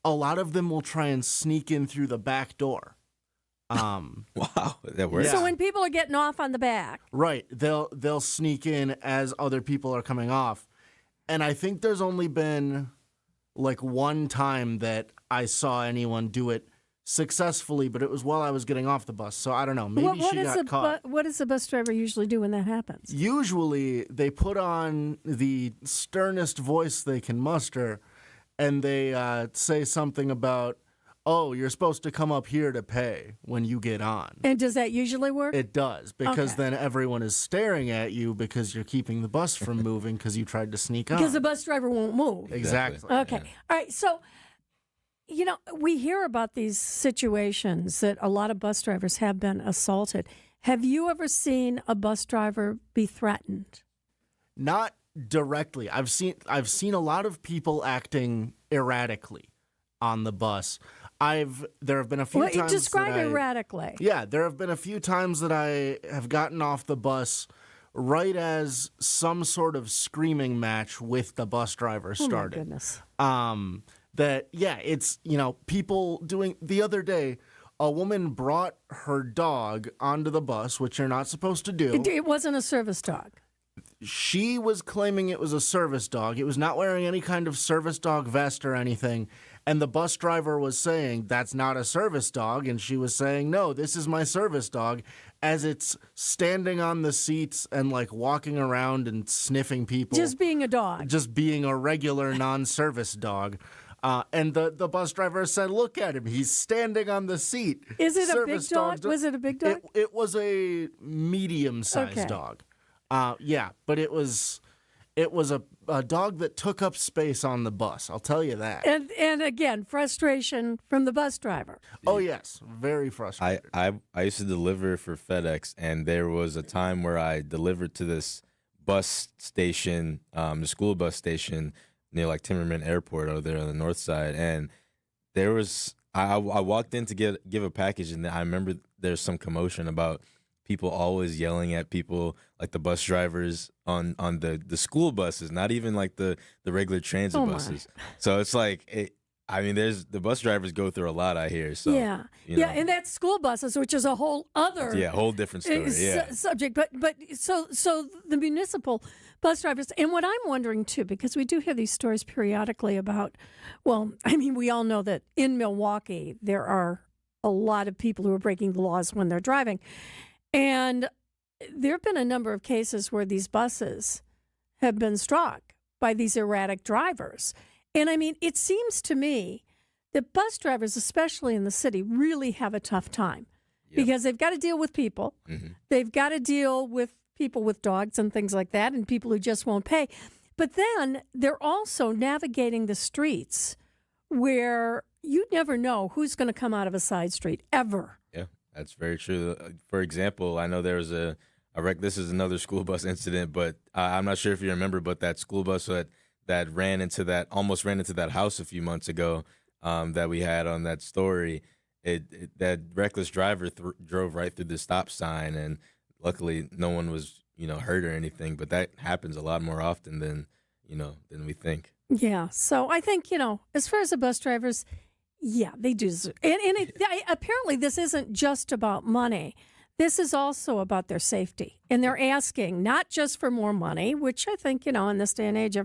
A lot of them will try and sneak in through the back door. Wow, that works. So when people are getting off on the back. Right. They'll sneak in as other people are coming off. And I think there's only been one time that I saw anyone do it successfully, but it was while I was getting off the bus. So I don't know. Maybe she got caught. What does the bus driver usually do when that happens? Usually they put on the sternest voice they can muster, and they say something about, you're supposed to come up here to pay when you get on. And does that usually work? It does, because then everyone is staring at you because you're keeping the bus from moving because you tried to sneak on. Because the bus driver won't move. Exactly. Okay. Yeah. All right. So, we hear about these situations that a lot of bus drivers have been assaulted. Have you ever seen a bus driver be threatened? Not directly. I've seen a lot of people acting erratically on the bus. There have been a few times. Describe erratically. Yeah, there have been a few times that I have gotten off the bus right as some sort of screaming match with the bus driver started. Oh my goodness. It's people doing. The other day, a woman brought her dog onto the bus, which you're not supposed to do. It wasn't a service dog. She was claiming it was a service dog. It was not wearing any kind of service dog vest or anything. And the bus driver was saying, that's not a service dog. And she was saying, no, this is my service dog, as it's standing on the seats and walking around and sniffing people. Just being a dog. Just being a regular non-service dog. And the bus driver said, look at him. He's standing on the seat. Is it a big dog? Was it a big dog? It was a medium-sized dog. Yeah, but it was a dog that took up space on the bus. I'll tell you that. And again, frustration from the bus driver. Oh yes, very frustrated. I used to deliver for FedEx, and there was a time where I delivered to this bus station, the school bus station near like Timmerman Airport over there on the north side, and there was I walked in to give a package, and I remember there's some commotion about people always yelling at people, like the bus drivers on the school buses, not even like the regular transit buses. So it's like, there's the bus drivers go through a lot, I hear. So, yeah, and that's school buses, which is a whole other whole different story. Subject. But so the municipal bus drivers, and what I'm wondering too, because we do hear these stories periodically about, we all know that in Milwaukee there are a lot of people who are breaking the laws when they're driving. And there have been a number of cases where these buses have been struck by these erratic drivers. And it seems to me that bus drivers, especially in the city, really have a tough time because they've got to deal with people. Mm-hmm. They've got to deal with people with dogs and things like that, and people who just won't pay. But then they're also navigating the streets where you never know who's going to come out of a side street ever. Yeah. That's very true. For example, I know there was a wreck. This is another school bus incident, but I'm not sure if you remember, but that school bus that almost ran into that house a few months ago that we had on that story, that reckless driver drove right through the stop sign, and luckily no one was hurt or anything. But that happens a lot more often than we think. Yeah. So I think as far as the bus drivers. Yeah, they do. And apparently this isn't just about money. This is also about their safety. And they're asking not just for more money, which I think, in this day and age,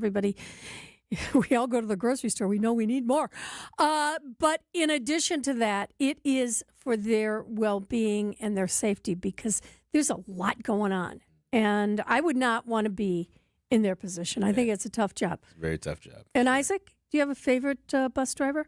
we all go to the grocery store. We know we need more. But in addition to that, it is for their well-being and their safety because there's a lot going on. And I would not want to be in their position. I think it's a tough job. It's a very tough job. And Isaac, do you have a favorite bus driver?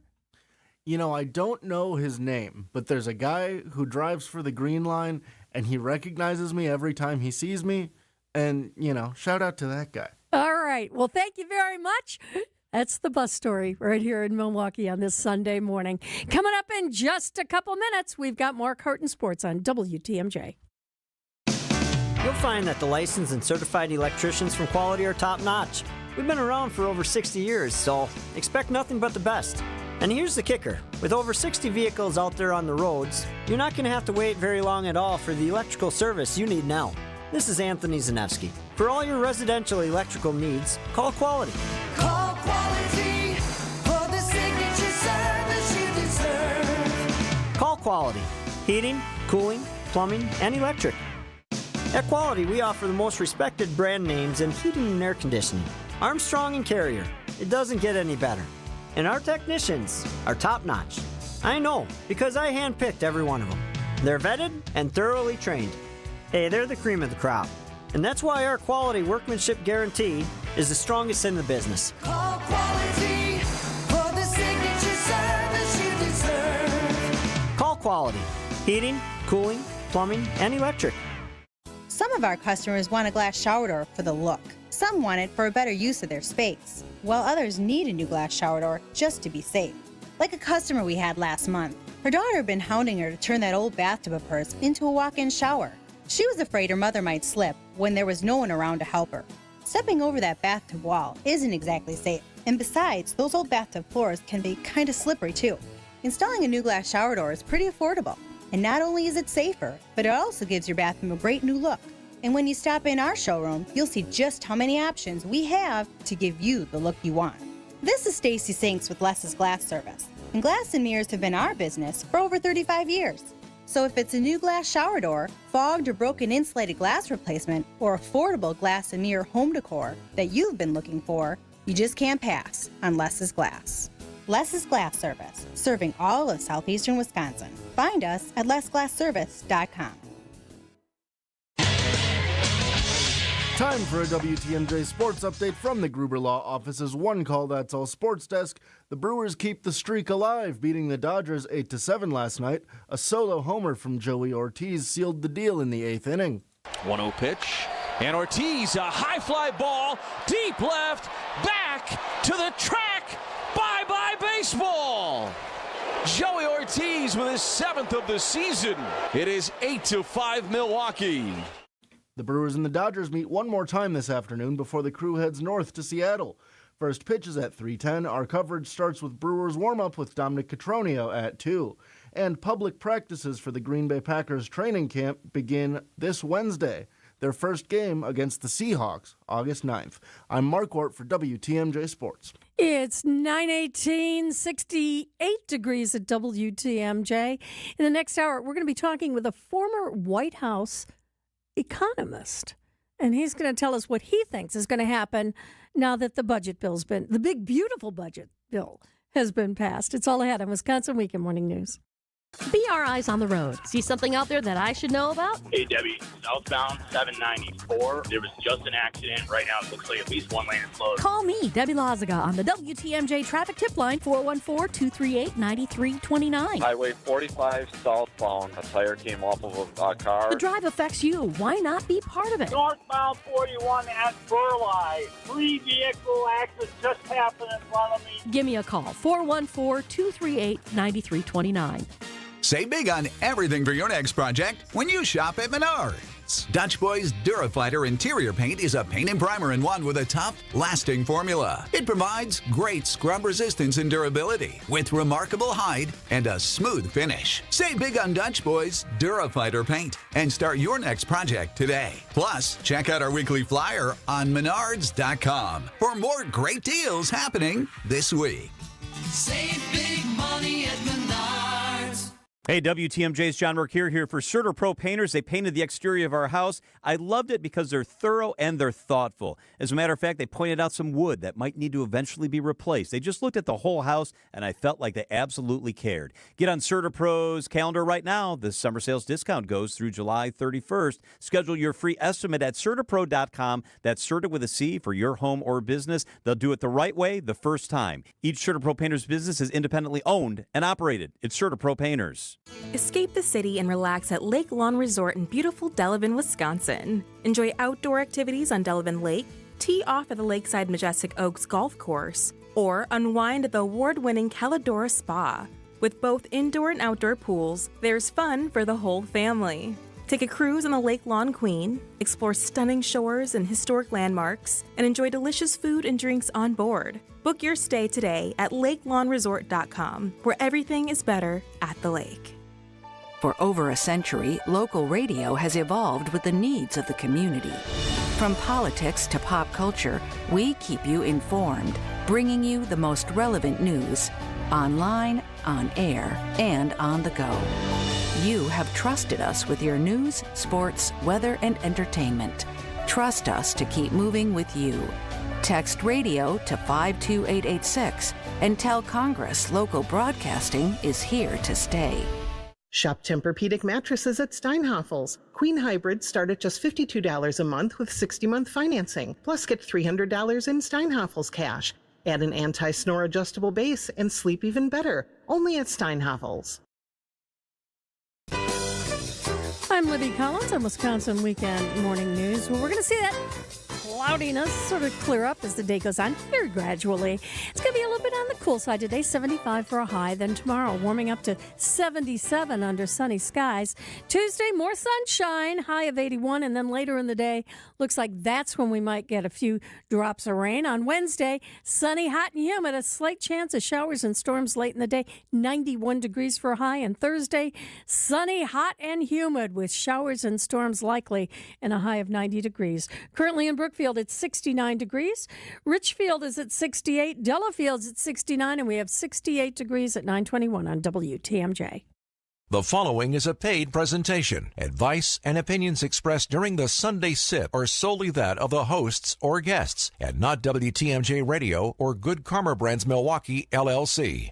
I don't know his name, but there's a guy who drives for the Green Line, and he recognizes me every time he sees me. And, shout out to that guy. All right. Well, thank you very much. That's the bus story right here in Milwaukee on this Sunday morning. Coming up in just a couple minutes, we've got more Curtain Sports on WTMJ. You'll find that the licensed and certified electricians from Quality are top-notch. We've been around for over 60 years, so expect nothing but the best. And here's the kicker. With over 60 vehicles out there on the roads, you're not going to have to wait very long at all for the electrical service you need now. This is Anthony Zanevsky. For all your residential electrical needs, call Quality. Call Quality for the signature service you deserve. Call Quality. Heating, cooling, plumbing, and electric. At Quality, we offer the most respected brand names in heating and air conditioning. Armstrong and Carrier. It doesn't get any better. And our technicians are top-notch. I know, because I handpicked every one of them. They're vetted and thoroughly trained. Hey, they're the cream of the crop. And that's why our quality workmanship guarantee is the strongest in the business. Call Quality for the signature service you deserve. Call Quality. Heating, cooling, plumbing, and electric. Some of our customers want a glass shower door for the look. Some want it for a better use of their space, while others need a new glass shower door just to be safe. Like a customer we had last month. Her daughter had been hounding her to turn that old bathtub of hers into a walk-in shower. She was afraid her mother might slip when there was no one around to help her. Stepping over that bathtub wall isn't exactly safe, and besides, those old bathtub floors can be kind of slippery too. Installing a new glass shower door is pretty affordable, and not only is it safer, but it also gives your bathroom a great new look. And when you stop in our showroom, you'll see just how many options we have to give you the look you want. This is Stacy Sinks with Les's Glass Service, and glass and mirrors have been our business for over 35 years. So if it's a new glass shower door, fogged or broken insulated glass replacement, or affordable glass and mirror home decor that you've been looking for, you just can't pass on Les's Glass. Les's Glass Service, serving all of southeastern Wisconsin. Find us at lesglassservice.com. Time for a WTMJ sports update from the Gruber Law Office's One Call That's All Sports Desk. The Brewers keep the streak alive, beating the Dodgers 8-7 last night. A solo homer from Joey Ortiz sealed the deal in the 8th inning. 1-0 pitch. And Ortiz, a high fly ball, deep left, back to the track. Bye-bye baseball. Joey Ortiz with his 7th of the season. It is 8-5 Milwaukee. The Brewers and the Dodgers meet one more time this afternoon before the crew heads north to Seattle. First pitch is at 3:10. Our coverage starts with Brewers warm-up with Dominic Cotroneo at 2. And public practices for the Green Bay Packers training camp begin this Wednesday. Their first game against the Seahawks, August 9th. I'm Mark Wart for WTMJ Sports. It's 9:18, 68 degrees at WTMJ. In the next hour, we're going to be talking with a former White House economist. And he's going to tell us what he thinks is going to happen now that the big, beautiful budget bill has been passed. It's all ahead on Wisconsin Weekend Morning News. Be our eyes on the road. See something out there that I should know about? Hey, Debbie, southbound 794. There was just an accident. Right now, it looks like at least one lane is closed. Call me, Debbie Lazaga, on the WTMJ traffic tip line, 414-238-9329. Highway 45 southbound. A tire came off of a car. The drive affects you. Why not be part of it? Northbound 41 at Burleigh. 3 vehicle accidents just happened in front of me. Give me a call, 414-238-9329. Save big on everything for your next project when you shop at Menards. Dutch Boy's Durafighter interior paint is a paint and primer in one with a tough, lasting formula. It provides great scrub resistance and durability with remarkable hide and a smooth finish. Save big on Dutch Boy's Durafighter paint and start your next project today. Plus, check out our weekly flyer on Menards.com for more great deals happening this week. Save big money at Menards. Hey, WTMJ's John Mercure here for Certa Pro Painters. They painted the exterior of our house. I loved it because they're thorough and they're thoughtful. As a matter of fact, they pointed out some wood that might need to eventually be replaced. They just looked at the whole house, and I felt like they absolutely cared. Get on Certa Pro's calendar right now. The summer sales discount goes through July 31st. Schedule your free estimate at CertaPro.com. That's Certa with a C for your home or business. They'll do it the right way the first time. Each Certa Pro Painters business is independently owned and operated. It's Certa Pro Painters. Escape the city and relax at Lake Lawn Resort in beautiful Delavan, Wisconsin. Enjoy outdoor activities on Delavan Lake, tee off at the Lakeside Majestic Oaks Golf Course, or unwind at the award-winning Caladora Spa. With both indoor and outdoor pools, there's fun for the whole family. Take a cruise on the Lake Lawn Queen, explore stunning shores and historic landmarks, and enjoy delicious food and drinks on board. Book your stay today at LakeLawnResort.com, where everything is better at the lake. For over a century, local radio has evolved with the needs of the community. From politics to pop culture, we keep you informed, bringing you the most relevant news, online, on air, and on the go. You have trusted us with your news, sports, weather, and entertainment. Trust us to keep moving with you. Text radio to 52886 and tell Congress local broadcasting is here to stay. Shop Tempur-Pedic mattresses at Steinhafels. Queen hybrids start at just $52 a month with 60-month financing. Plus, get $300 in Steinhafels cash. Add an anti-snore adjustable base and sleep even better. Only at Steinhafels. I'm Libby Collins on Wisconsin Weekend Morning News. Well, we're going to see that cloudiness sort of clear up as the day goes on here gradually. It's going to be a little bit on the cool side today, 75 for a high. Then tomorrow, warming up to 77 under sunny skies. Tuesday, more sunshine, high of 81. And then later in the day, looks like that's when we might get a few drops of rain. On Wednesday, sunny, hot, and humid. A slight chance of showers and storms late in the day, 91 degrees for a high. And Thursday, sunny, hot, and humid with showers and storms likely and a high of 90 degrees. Currently in Brookfield, it's 69 degrees. Richfield is at 68. Delafield's at 69. And we have 68 degrees at 9:21 on WTMJ. The following is a paid presentation. Advice and opinions expressed during the Sunday Sip are solely that of the hosts or guests and not WTMJ Radio or Good Karma Brands Milwaukee, LLC.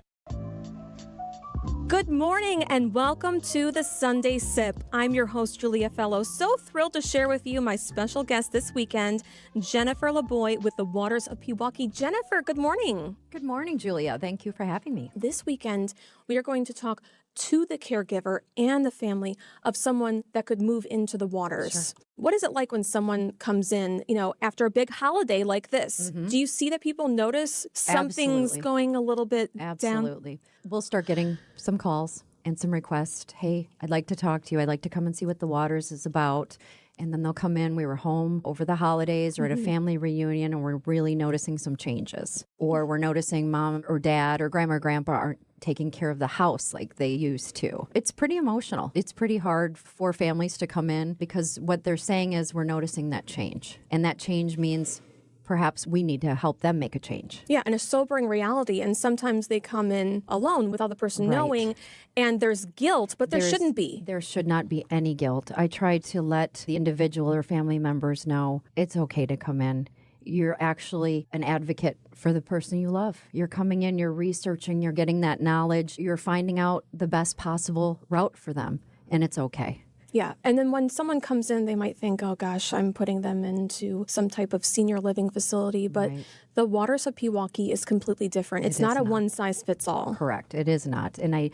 Good morning and welcome to the Sunday Sip. I'm your host, Julia Fellow. So thrilled to share with you my special guest this weekend, Jennifer LeBoy with the Waters of Pewaukee. Jennifer, good morning. Good morning, Julia. Thank you for having me. This weekend, we are going to talk to the caregiver and the family of someone that could move into the waters. Sure. What is it like when someone comes in, after a big holiday like this? Do you see that people notice something's Absolutely. going a little bit down? Absolutely. We'll start getting some calls and some requests. Hey, I'd like to talk to you. I'd like to come and see what the waters is about. And then they'll come in. We were home over the holidays or at a family reunion, and we're really noticing some changes. Or we're noticing mom or dad or grandma or grandpa aren't taking care of the house like they used to. It's pretty emotional. It's pretty hard for families to come in because what they're saying is we're noticing that change. And that change means perhaps we need to help them make a change. Yeah, and a sobering reality. And sometimes they come in alone without the person Right. knowing, and there's guilt, but there shouldn't be. There should not be any guilt. I try to let the individual or family members know it's okay to come in. You're actually an advocate for the person you love. You're coming in, you're researching, you're getting that knowledge, you're finding out the best possible route for them, and it's okay. Yeah, and then when someone comes in, they might think, oh gosh, I'm putting them into some type of senior living facility, but the waters of Pewaukee is completely different. It's not a one-size-fits-all. Correct. It is not. And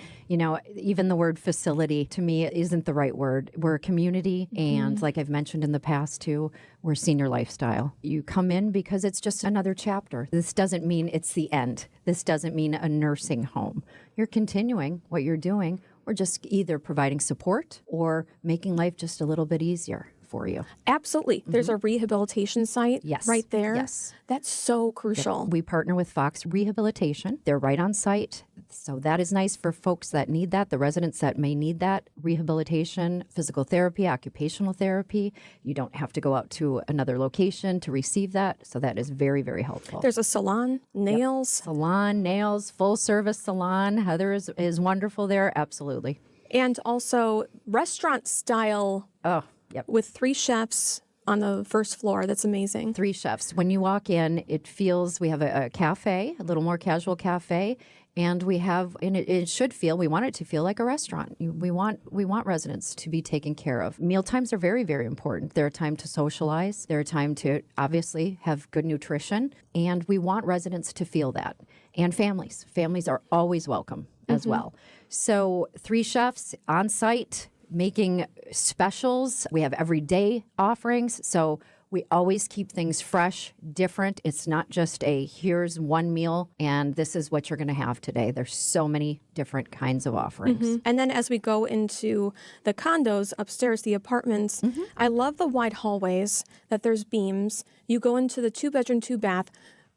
even the word facility to me isn't the right word. We're a community, and like I've mentioned in the past too, we're senior lifestyle. You come in because it's just another chapter. This doesn't mean it's the end. This doesn't mean a nursing home. You're continuing what you're doing. We're just either providing support or making life just a little bit easier for you. Absolutely. There's a rehabilitation site right there. Yes. That's so crucial. We partner with Fox Rehabilitation. They're right on site. So that is nice for folks that need that, the residents that may need that. Rehabilitation, physical therapy, occupational therapy. You don't have to go out to another location to receive that. So that is very, very helpful. There's a salon, nails. Salon, nails, full service salon. Heather is wonderful there. Absolutely. And also restaurant style. Oh, yep. With 3 chefs on the first floor. That's amazing. 3 chefs. When you walk in, it feels, we have a cafe, a little more casual cafe, and we have, and it should feel, we want it to feel like a restaurant. We want residents to be taken care of. Meal times are very, very important. They're a time to socialize. They're a time to obviously have good nutrition, and we want residents to feel that. And families. Families are always welcome as well. So 3 chefs on site, making specials. We have everyday offerings. So we always keep things fresh, different. It's not just here's one meal and this is what you're going to have today. There's so many different kinds of offerings. And then as we go into the condos upstairs, the apartments, I love the wide hallways, that there's beams. You go into the 2-bedroom, 2-bath.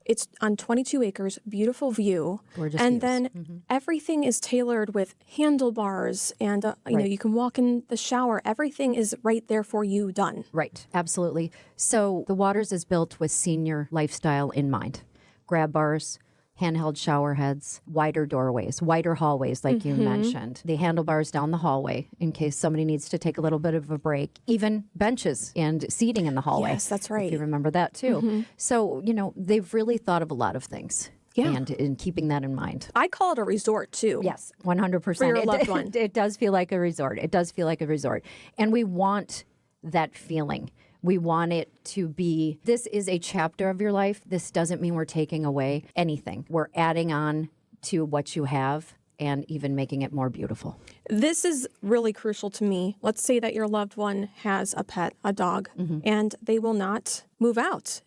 It's on 22 acres, beautiful view. Gorgeous and views. then everything is tailored with handlebars and, you can walk in the shower. Everything is right there for you done. Right, absolutely. So the Waters is built with senior lifestyle in mind. Grab bars, handheld shower heads, wider doorways, wider hallways, like you mentioned. The handlebars down the hallway in case somebody needs to take a little bit of a break. Even benches and seating in the hallway. Yes, that's right. If you remember that too. So, they've really thought of a lot of things. Yeah. And in keeping that in mind. I call it a resort too. Yes, 100%. For your loved one. It does feel like a resort. It does feel like a resort. And we want that feeling. We want it to be, this is a chapter of your life. This doesn't mean we're taking away anything. We're adding on to what you have and even making it more beautiful. This is really crucial to me. Let's say that your loved one has a pet, a dog, and they will not move out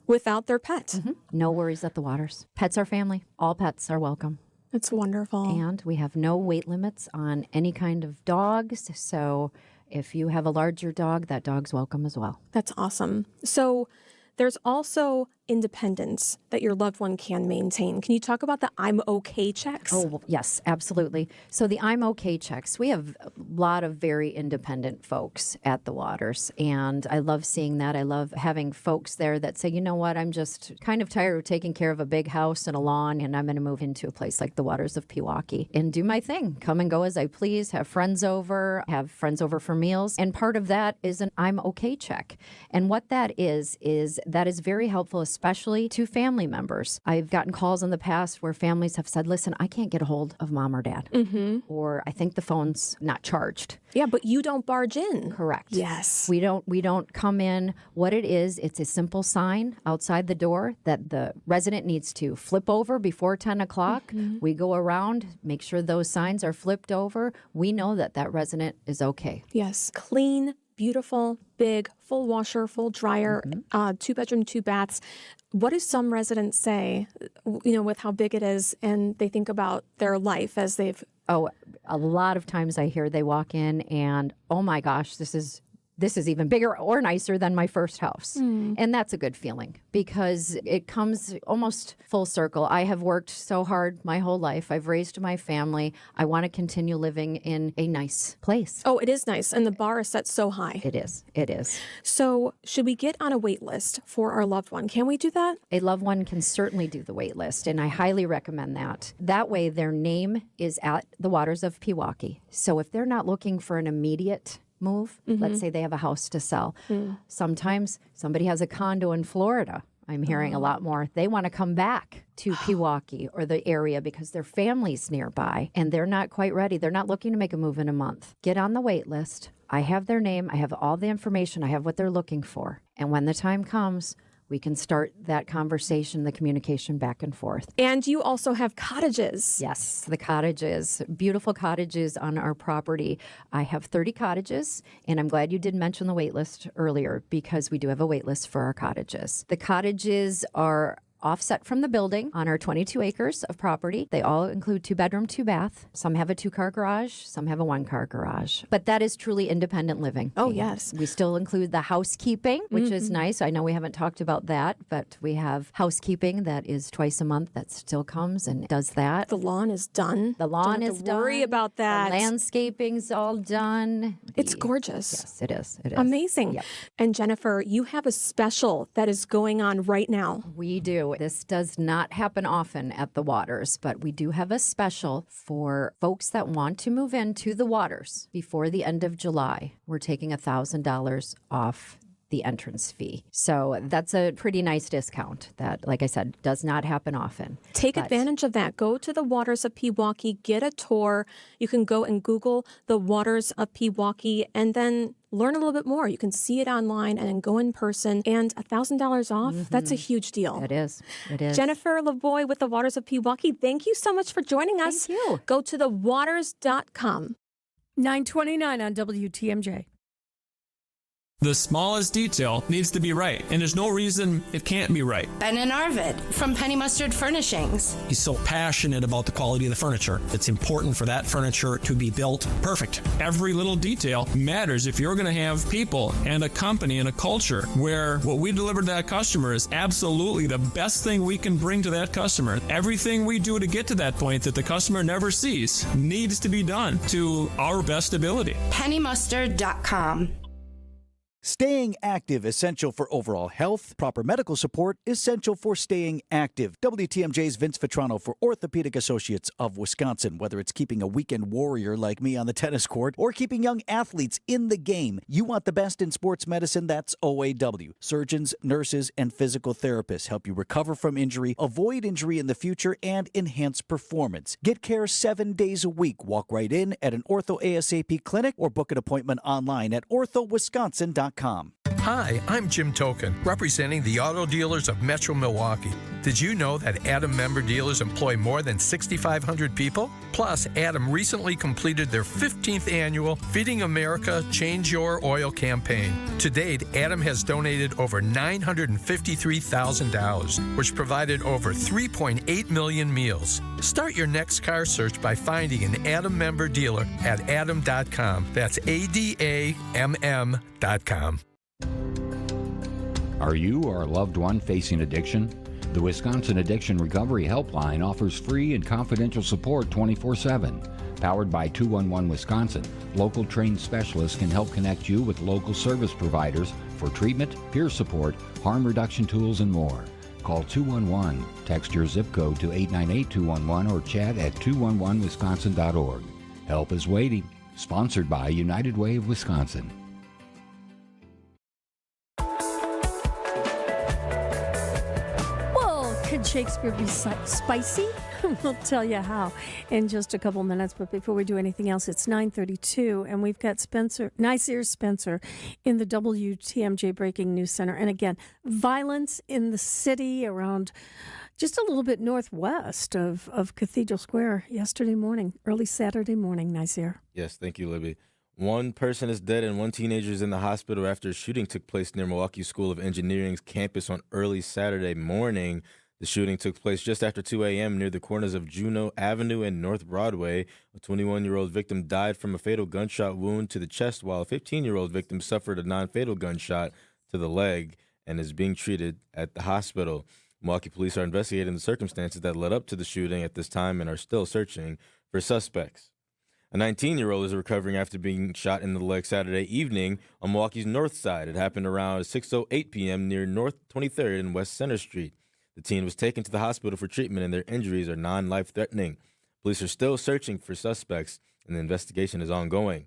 without their pet. No worries at the Waters. Pets are family. All pets are welcome. It's wonderful. And we have no weight limits on any kind of dogs. So if you have a larger dog, that dog's welcome as well. That's awesome. So there's also independence that your loved one can maintain. Can you talk about the I'm okay checks? Oh, yes, absolutely. So the I'm okay checks, we have a lot of very independent folks at the Waters, and I love seeing that. I love having folks there that say, you know what, I'm just kind of tired of taking care of a big house and a lawn, and I'm going to move into a place like the Waters of Pewaukee and do my thing, come and go as I please, have friends over for meals, and part of that is an I'm okay check. And what that is that is very helpful, especially especially to family members. I've gotten calls in the past where families have said, listen, I can't get a hold of mom or dad, or I think the phone's not charged. Yeah, but you don't barge in. Correct. Yes. We don't come in. What it is, it's a simple sign outside the door that the resident needs to flip over before 10 o'clock. We go around, make sure those signs are flipped over. We know that that resident is okay. Yes. Clean, beautiful, big, full washer, full dryer, 2-bedroom, 2 baths. What do some residents say, with how big it is, and they think about their life as they've... Oh, a lot of times I hear they walk in and, oh my gosh, this is even bigger or nicer than my first house. And that's a good feeling because it comes almost full circle. I have worked so hard my whole life. I've raised my family. I want to continue living in a nice place. Oh, it is nice. And the bar is set so high. It is. It is. So should we get on a wait list for our loved one? Can we do that? A loved one can certainly do the wait list, and I highly recommend that. That way their name is at the Waters of Pewaukee. So if they're not looking for an immediate move, let's say they have a house to sell. Sometimes somebody has a condo in Florida. I'm hearing a lot more. They want to come back to Pewaukee or the area because their family's nearby and they're not quite ready. They're not looking to make a move in a month. Get on the wait list. I have their name. I have all the information. I have what they're looking for. And when the time comes, we can start that conversation, the communication back and forth. And you also have cottages. Yes, the cottages, beautiful cottages on our property. I have 30 cottages, and I'm glad you did mention the wait list earlier because we do have a wait list for our cottages. The cottages are offset from the building on our 22 acres of property. They all include 2-bedroom, 2-bath. Some have a 2-car garage, some have a 1-car garage. But that is truly independent living. Oh, yes. We still include the housekeeping, which is nice. I know we haven't talked about that, but we have housekeeping that is twice a month that still comes and does that. The lawn is done. The lawn is done. Worry about that. The landscaping's all done. It's gorgeous. Yes, it is. It is. Amazing. Yep. And Jennifer, you have a special that is going on right now. We do. This does not happen often at the Waters, but we do have a special for folks that want to move into the Waters before the end of July. We're taking $1,000 off the entrance fee. So that's a pretty nice discount that, like I said, does not happen often. Take advantage of that. Go to the Waters of Pewaukee, get a tour. You can go and Google the Waters of Pewaukee and then learn a little bit more. You can see it online and then go in person. And $1,000 off, that's a huge deal. It is. It is. Jennifer Lavoie with the Waters of Pewaukee, thank you so much for joining us. Thank you. Go to thewaters.com. 9:29 on WTMJ. The smallest detail needs to be right, and there's no reason it can't be right. Ben and Arvid from Penny Mustard Furnishings. He's so passionate about the quality of the furniture. It's important for that furniture to be built perfect. Every little detail matters if you're going to have people and a company and a culture where what we deliver to that customer is absolutely the best thing we can bring to that customer. Everything we do to get to that point that the customer never sees needs to be done to our best ability. PennyMustard.com. Staying active, essential for overall health. Proper medical support, essential for staying active. WTMJ's Vince Vitrano for Orthopedic Associates of Wisconsin. Whether it's keeping a weekend warrior like me on the tennis court or keeping young athletes in the game, you want the best in sports medicine, that's OAW. Surgeons, nurses, and physical therapists help you recover from injury, avoid injury in the future, and enhance performance. Get care 7 days a week. Walk right in at an Ortho ASAP clinic or book an appointment online at orthowisconsin.com. Hi, I'm Jim Token, representing the auto dealers of Metro Milwaukee. Did you know that Adam member dealers employ more than 6,500 people? Plus, Adam recently completed their 15th annual Feeding America Change Your Oil campaign. To date, Adam has donated over $953,000, which provided over 3.8 million meals. Start your next car search by finding an Adam member dealer at adam.com. That's ADAMM.com. Are you or a loved one facing addiction? The Wisconsin Addiction Recovery Helpline offers free and confidential support 24/7. Powered by 211 Wisconsin, local trained specialists can help connect you with local service providers for treatment, peer support, harm reduction tools, and more. Call 211, text your zip code to 898-211, or chat at 211wisconsin.org. Help is waiting. Sponsored by United Way of Wisconsin. can Shakespeare be spicy? We'll tell you how in just a couple minutes. But before we do anything else, it's 9:32, and we've got Nasir Spencer in the WTMJ Breaking News Center. And again, violence in the city around just a little bit northwest of Cathedral Square yesterday morning, early Saturday morning, Nasir. Yes, thank you, Libby. One person is dead and one teenager is in the hospital after a shooting took place near Milwaukee School of Engineering's campus on early Saturday morning. The shooting took place just after 2 a.m. near the corners of Juneau Avenue and North Broadway. A 21-year-old victim died from a fatal gunshot wound to the chest, while a 15-year-old victim suffered a non-fatal gunshot to the leg and is being treated at the hospital. Milwaukee police are investigating the circumstances that led up to the shooting at this time and are still searching for suspects. A 19-year-old is recovering after being shot in the leg Saturday evening on Milwaukee's north side. It happened around 6:08 p.m. near North 23rd and West Center Street. The teen was taken to the hospital for treatment and their injuries are non-life-threatening. Police are still searching for suspects and the investigation is ongoing.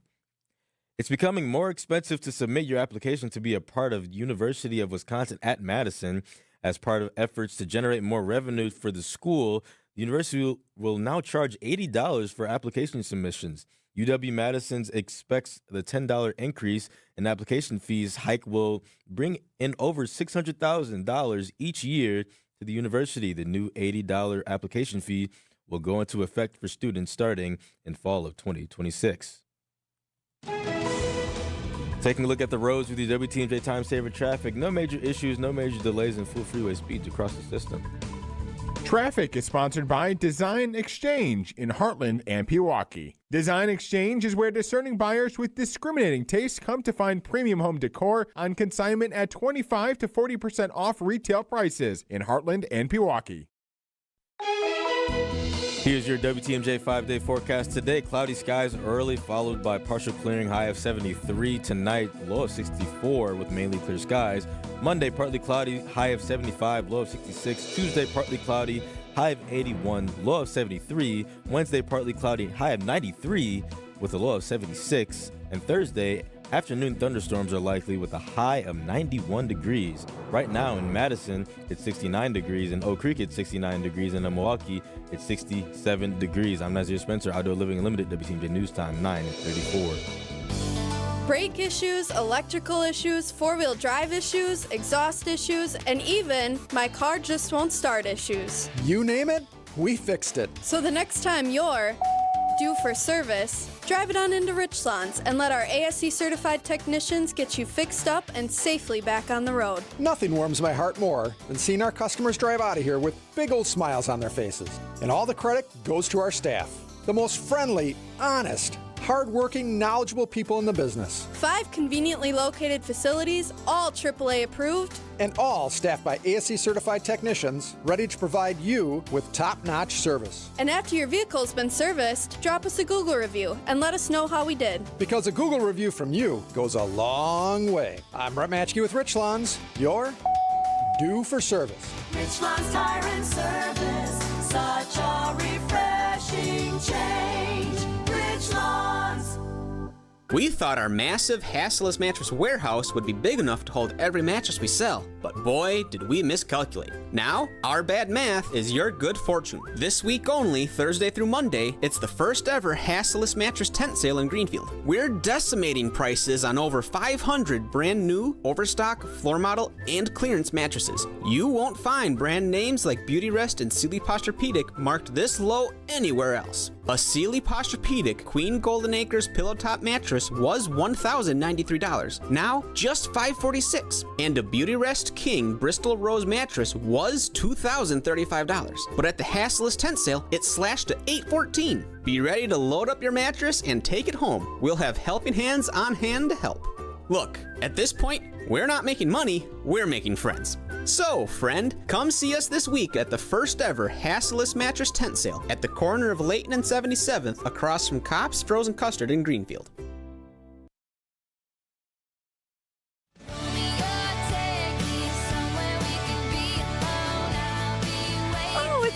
It's becoming more expensive to submit your application to be a part of University of Wisconsin at Madison. As part of efforts to generate more revenue for the school, the university will now charge $80 for application submissions. UW-Madison expects the $10 increase in application fees hike will bring in over $600,000 each year to the university. The new $80 application fee will go into effect for students starting in fall of 2026. Taking a look at the roads with your WTMJ Time Saver traffic. No major issues, no major delays in full freeway speeds across the system. Traffic is sponsored by Design Exchange in Heartland and Pewaukee. Design Exchange is where discerning buyers with discriminating tastes come to find premium home decor on consignment at 25 to 40% off retail prices in Heartland and Pewaukee. Here's your WTMJ 5-day forecast today. Cloudy skies early, followed by partial clearing, high of 73 tonight, low of 64 with mainly clear skies. Monday, partly cloudy, high of 75, low of 66. Tuesday, partly cloudy, high of 81, low of 73. Wednesday, partly cloudy, high of 93 with a low of 76. And Thursday, afternoon thunderstorms are likely with a high of 91 degrees. Right now in Madison, it's 69 degrees. In Oak Creek, it's 69 degrees. And in Milwaukee, it's 67 degrees. I'm Nasir Spencer, Outdoor Living Unlimited, WTMJ News Time, 9:34. Brake issues, electrical issues, four-wheel drive issues, exhaust issues, and even my car just won't start issues. You name it, we fixed it. So the next time you're due for service, drive it on into Richlands and let our ASE certified technicians get you fixed up and safely back on the road. Nothing warms my heart more than seeing our customers drive out of here with big old smiles on their faces. And all the credit goes to our staff, the most friendly, honest, hardworking, knowledgeable people in the business. 5 conveniently located facilities, all AAA approved, and all staffed by ASE certified technicians ready to provide you with top-notch service. And after your vehicle's been serviced, drop us a Google review and let us know how we did. Because a Google review from you goes a long way. I'm Brett Matchke with Richlands. You're due for service. Richlands Tire and Service, such a refreshing change. Richlands. We thought our massive, hassleless mattress warehouse would be big enough to hold every mattress we sell, but boy, did we miscalculate. Now, our bad math is your good fortune. This week only, Thursday through Monday, it's the first ever hassleless mattress tent sale in Greenfield. We're decimating prices on over 500 brand new, overstock, floor model, and clearance mattresses. You won't find brand names like Beautyrest and Sealy Posturepedic marked this low anywhere else. A Sealy Posturepedic Queen Golden Acres pillow top mattress was $1,093. Now, just $546. And a Beautyrest King Bristol Rose mattress was $2,035. But at the Hassless tent sale, it slashed to $814. Be ready to load up your mattress and take it home. We'll have helping hands on hand to help. Look, at this point, we're not making money, we're making friends. So, friend, come see us this week at the first ever Hassless mattress tent sale at the corner of Layton and 77th across from Kopp's Frozen Custard in Greenfield.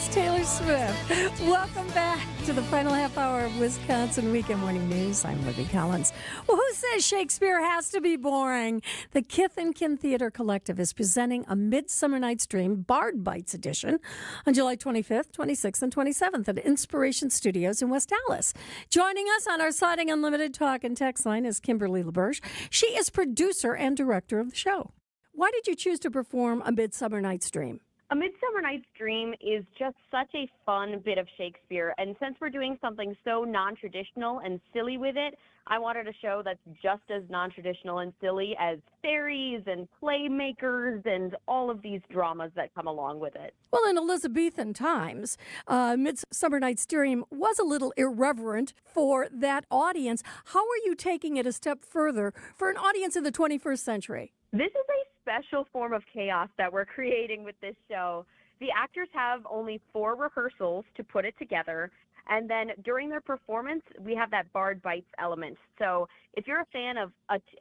It's Taylor Swift. Welcome back to the final half hour of Wisconsin Weekend Morning News. I'm Libby Collins. Well, who says Shakespeare has to be boring? The Kith and Kin Theater Collective is presenting A Midsummer Night's Dream Bard Bites edition on July 25th, 26th, and 27th at Inspiration Studios in West Dallas. Joining us on our Siding Unlimited talk and text line is Kimberly LaBerge. She is producer and director of the show. Why did you choose to perform A Midsummer Night's Dream? A Midsummer Night's Dream is just such a fun bit of Shakespeare, and since we're doing something so non-traditional and silly with it, I wanted a show that's just as non-traditional and silly as fairies and playmakers and all of these dramas that come along with it. Well, in Elizabethan times, Midsummer Night's Dream was a little irreverent for that audience. How are you taking it a step further for an audience in the 21st century? This is a special form of chaos that we're creating with this show. The actors have only 4 rehearsals to put it together, and then during their performance, we have that Bard Bites element. So if you're a fan of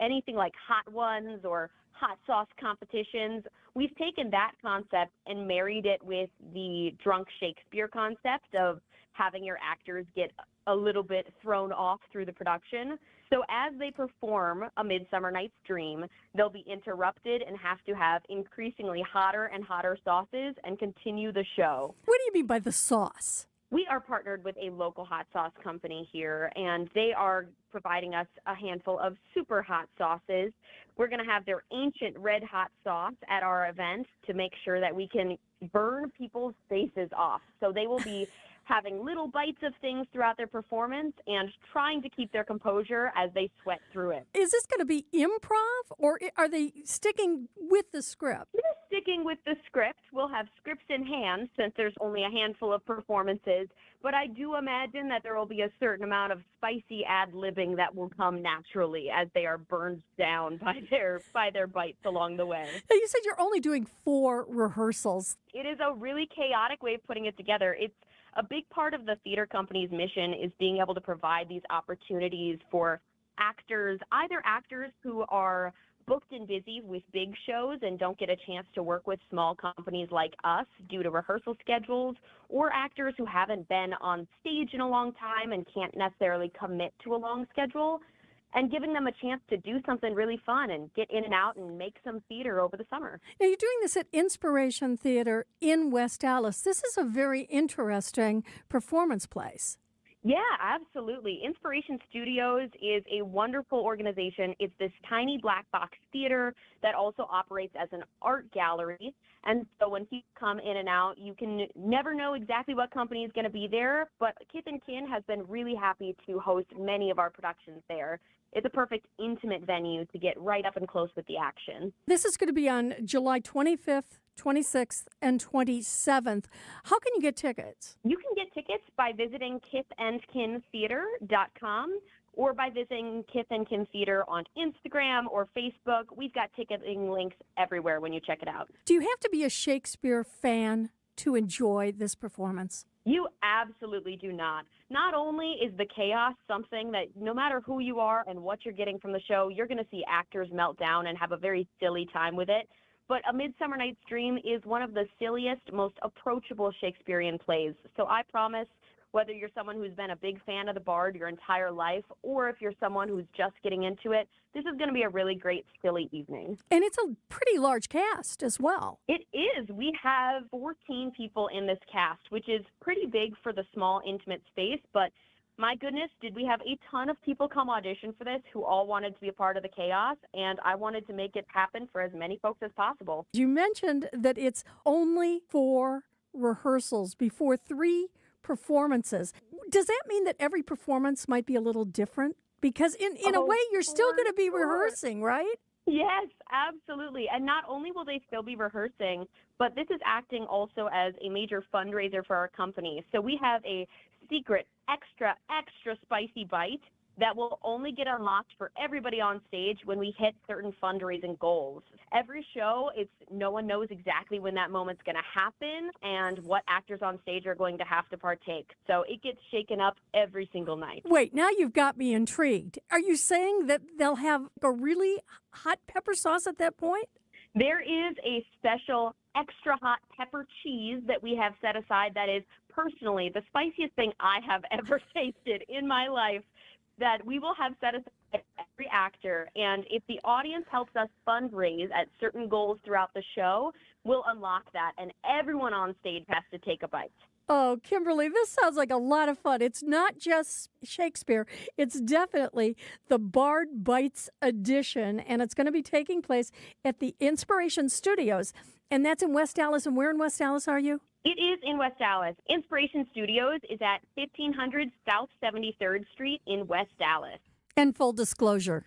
anything like Hot Ones or hot sauce competitions, we've taken that concept and married it with the drunk Shakespeare concept of having your actors get a little bit thrown off through the production. So as they perform A Midsummer Night's Dream, they'll be interrupted and have to have increasingly hotter and hotter sauces and continue the show. What do you mean by the sauce? We are partnered with a local hot sauce company here, and they are providing us a handful of super hot sauces. We're going to have their ancient red hot sauce at our event to make sure that we can burn people's faces off. So they will be having little bites of things throughout their performance and trying to keep their composure as they sweat through it. Is this going to be improv, or are they sticking with the script? We're sticking with the script. We'll have scripts in hand since there's only a handful of performances, but I do imagine that there will be a certain amount of spicy ad-libbing that will come naturally as they are burned down by their bites along the way. Now, you said you're only doing 4 rehearsals. It is a really chaotic way of putting it together. It's a big part of the theater company's mission is being able to provide these opportunities for actors, either actors who are booked and busy with big shows and don't get a chance to work with small companies like us due to rehearsal schedules, or actors who haven't been on stage in a long time and can't necessarily commit to a long schedule, and giving them a chance to do something really fun and get in and out and make some theater over the summer. Now, you're doing this at Inspiration Theater in West Dallas. This is a very interesting performance place. Yeah, absolutely. Inspiration Studios is a wonderful organization. It's this tiny black box theater that also operates as an art gallery. And so when people come in and out, you can never know exactly what company is going to be there, but Kith and Kin has been really happy to host many of our productions there. It's a perfect intimate venue to get right up and close with the action. This is going to be on July 25th, 26th, and 27th. How can you get tickets? You can get tickets by visiting kithandkintheater.com or by visiting Kith and Kin Theater on Instagram or Facebook. We've got ticketing links everywhere when you check it out. Do you have to be a Shakespeare fan to enjoy this performance? You absolutely do not. Not only is the chaos something that no matter who you are and what you're getting from the show, you're going to see actors melt down and have a very silly time with it, but A Midsummer Night's Dream is one of the silliest, most approachable Shakespearean plays. So I promise, whether you're someone who's been a big fan of the Bard your entire life, or if you're someone who's just getting into it, this is going to be a really great, silly evening. And it's a pretty large cast as well. It is. We have 14 people in this cast, which is pretty big for the small, intimate space, but my goodness, did we have a ton of people come audition for this who all wanted to be a part of the chaos, and I wanted to make it happen for as many folks as possible. You mentioned that it's only 4 rehearsals before 3 performances. Does that mean that every performance might be a little different? Because in a way, you're still going to be rehearsing, right? Yes, absolutely. And not only will they still be rehearsing, but this is acting also as a major fundraiser for our company. So we have a secret, extra spicy bite that will only get unlocked for everybody on stage when we hit certain fundraising goals. Every show, no one knows exactly when that moment's going to happen and what actors on stage are going to have to partake. So it gets shaken up every single night. Wait, now you've got me intrigued. Are you saying that they'll have a really hot pepper sauce at that point? There is a special extra hot pepper cheese that we have set aside that is personally the spiciest thing I have ever tasted in my life, that we will have set aside for every actor. And if the audience helps us fundraise at certain goals throughout the show, we'll unlock that, and everyone on stage has to take a bite. Oh, Kimberly, this sounds like a lot of fun. It's not just Shakespeare. It's definitely the Bard Bites edition, and it's going to be taking place at the Inspiration Studios, and that's in West Dallas. And where in West Dallas are you? It is in West Dallas. Inspiration Studios is at 1500 South 73rd Street in West Dallas. And full disclosure,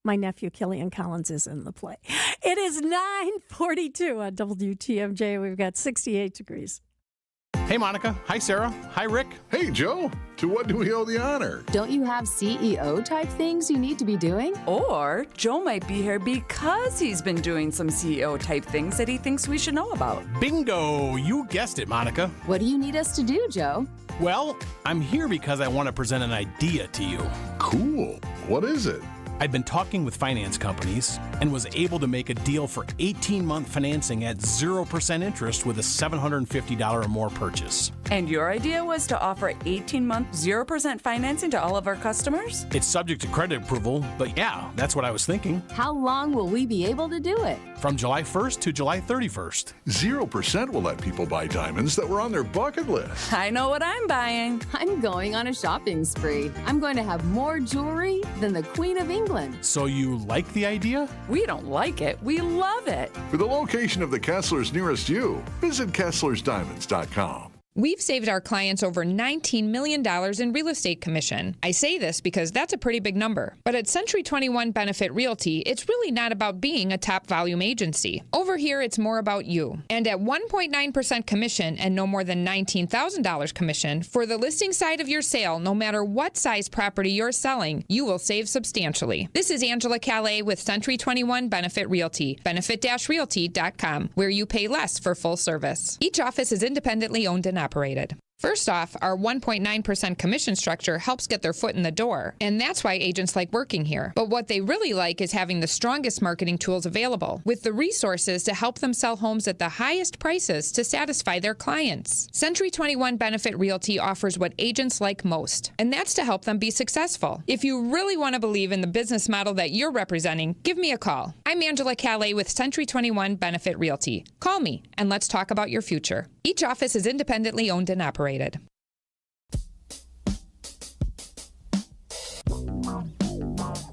my nephew, Killian Collins, is in the play. It is 9:42 on WTMJ. We've got 68 degrees. Hey, Monica. Hi, Sarah. Hi, Rick. Hey, Joe. To what do we owe the honor? Don't you have CEO-type things you need to be doing? Or Joe might be here because he's been doing some CEO-type things that he thinks we should know about. Bingo! You guessed it, Monica. What do you need us to do, Joe? Well, I'm here because I want to present an idea to you. Cool. What is it? I've been talking with finance companies and was able to make a deal for 18-month financing at 0% interest with a $750 or more purchase. And your idea was to offer 18-month 0% financing to all of our customers? It's subject to credit approval, but yeah, that's what I was thinking. How long will we be able to do it? From July 1st to July 31st. 0% will let people buy diamonds that were on their bucket list. I know what I'm buying. I'm going on a shopping spree. I'm going to have more jewelry than the Queen of England. So you like the idea? We don't like it. We love it. For the location of the Kesslers nearest you, visit KesslersDiamonds.com. We've saved our clients over $19 million in real estate commission. I say this because that's a pretty big number. But at Century 21 Benefit Realty, it's really not about being a top volume agency. Over here, it's more about you. And at 1.9% commission and no more than $19,000 commission, for the listing side of your sale, no matter what size property you're selling, you will save substantially. This is Angela Calais with Century 21 Benefit Realty, benefit-realty.com, where you pay less for full service. Each office is independently owned and operated. First off, our 1.9% commission structure helps get their foot in the door, and that's why agents like working here. But what they really like is having the strongest marketing tools available, with the resources to help them sell homes at the highest prices to satisfy their clients. Century 21 Benefit Realty offers what agents like most, and that's to help them be successful. If you really want to believe in the business model that you're representing, give me a call. I'm Angela Calais with Century 21 Benefit Realty. Call me, and let's talk about your future. Each office is independently owned and operated.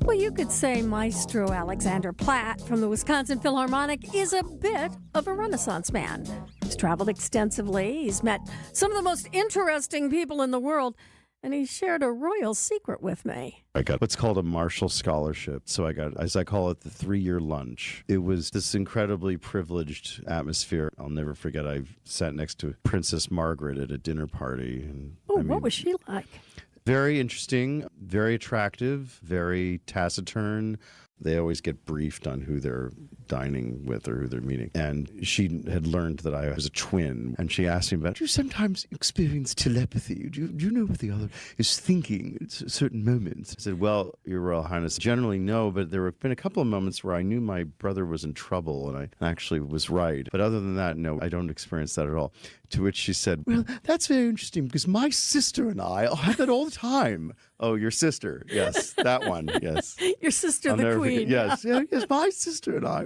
Well, you could say Maestro Alexander Platt from the Wisconsin Philharmonic is a bit of a Renaissance man. He's traveled extensively, he's met some of the most interesting people in the world, and he shared a royal secret with me. I got what's called a Marshall Scholarship. So I got, as I call it, the 3-year lunch. It was this incredibly privileged atmosphere. I'll never forget, I sat next to Princess Margaret at a dinner party. And, what was she like? Very interesting, very attractive, very taciturn. They always get briefed on who they're dining with or who they're meeting. And she had learned that I was a twin. And she asked me about, do you sometimes experience telepathy? Do you know what the other is thinking at certain moments? I said, well, Your Royal Highness, generally no, but there have been a couple of moments where I knew my brother was in trouble, and I actually was right. But other than that, no, I don't experience that at all. To which she said, well, that's very interesting because my sister and I have that all the time. Oh, your sister. Yes, that one. Yes. Your sister, I'll the never queen. forget. Yes. Yeah, yes, my sister and I.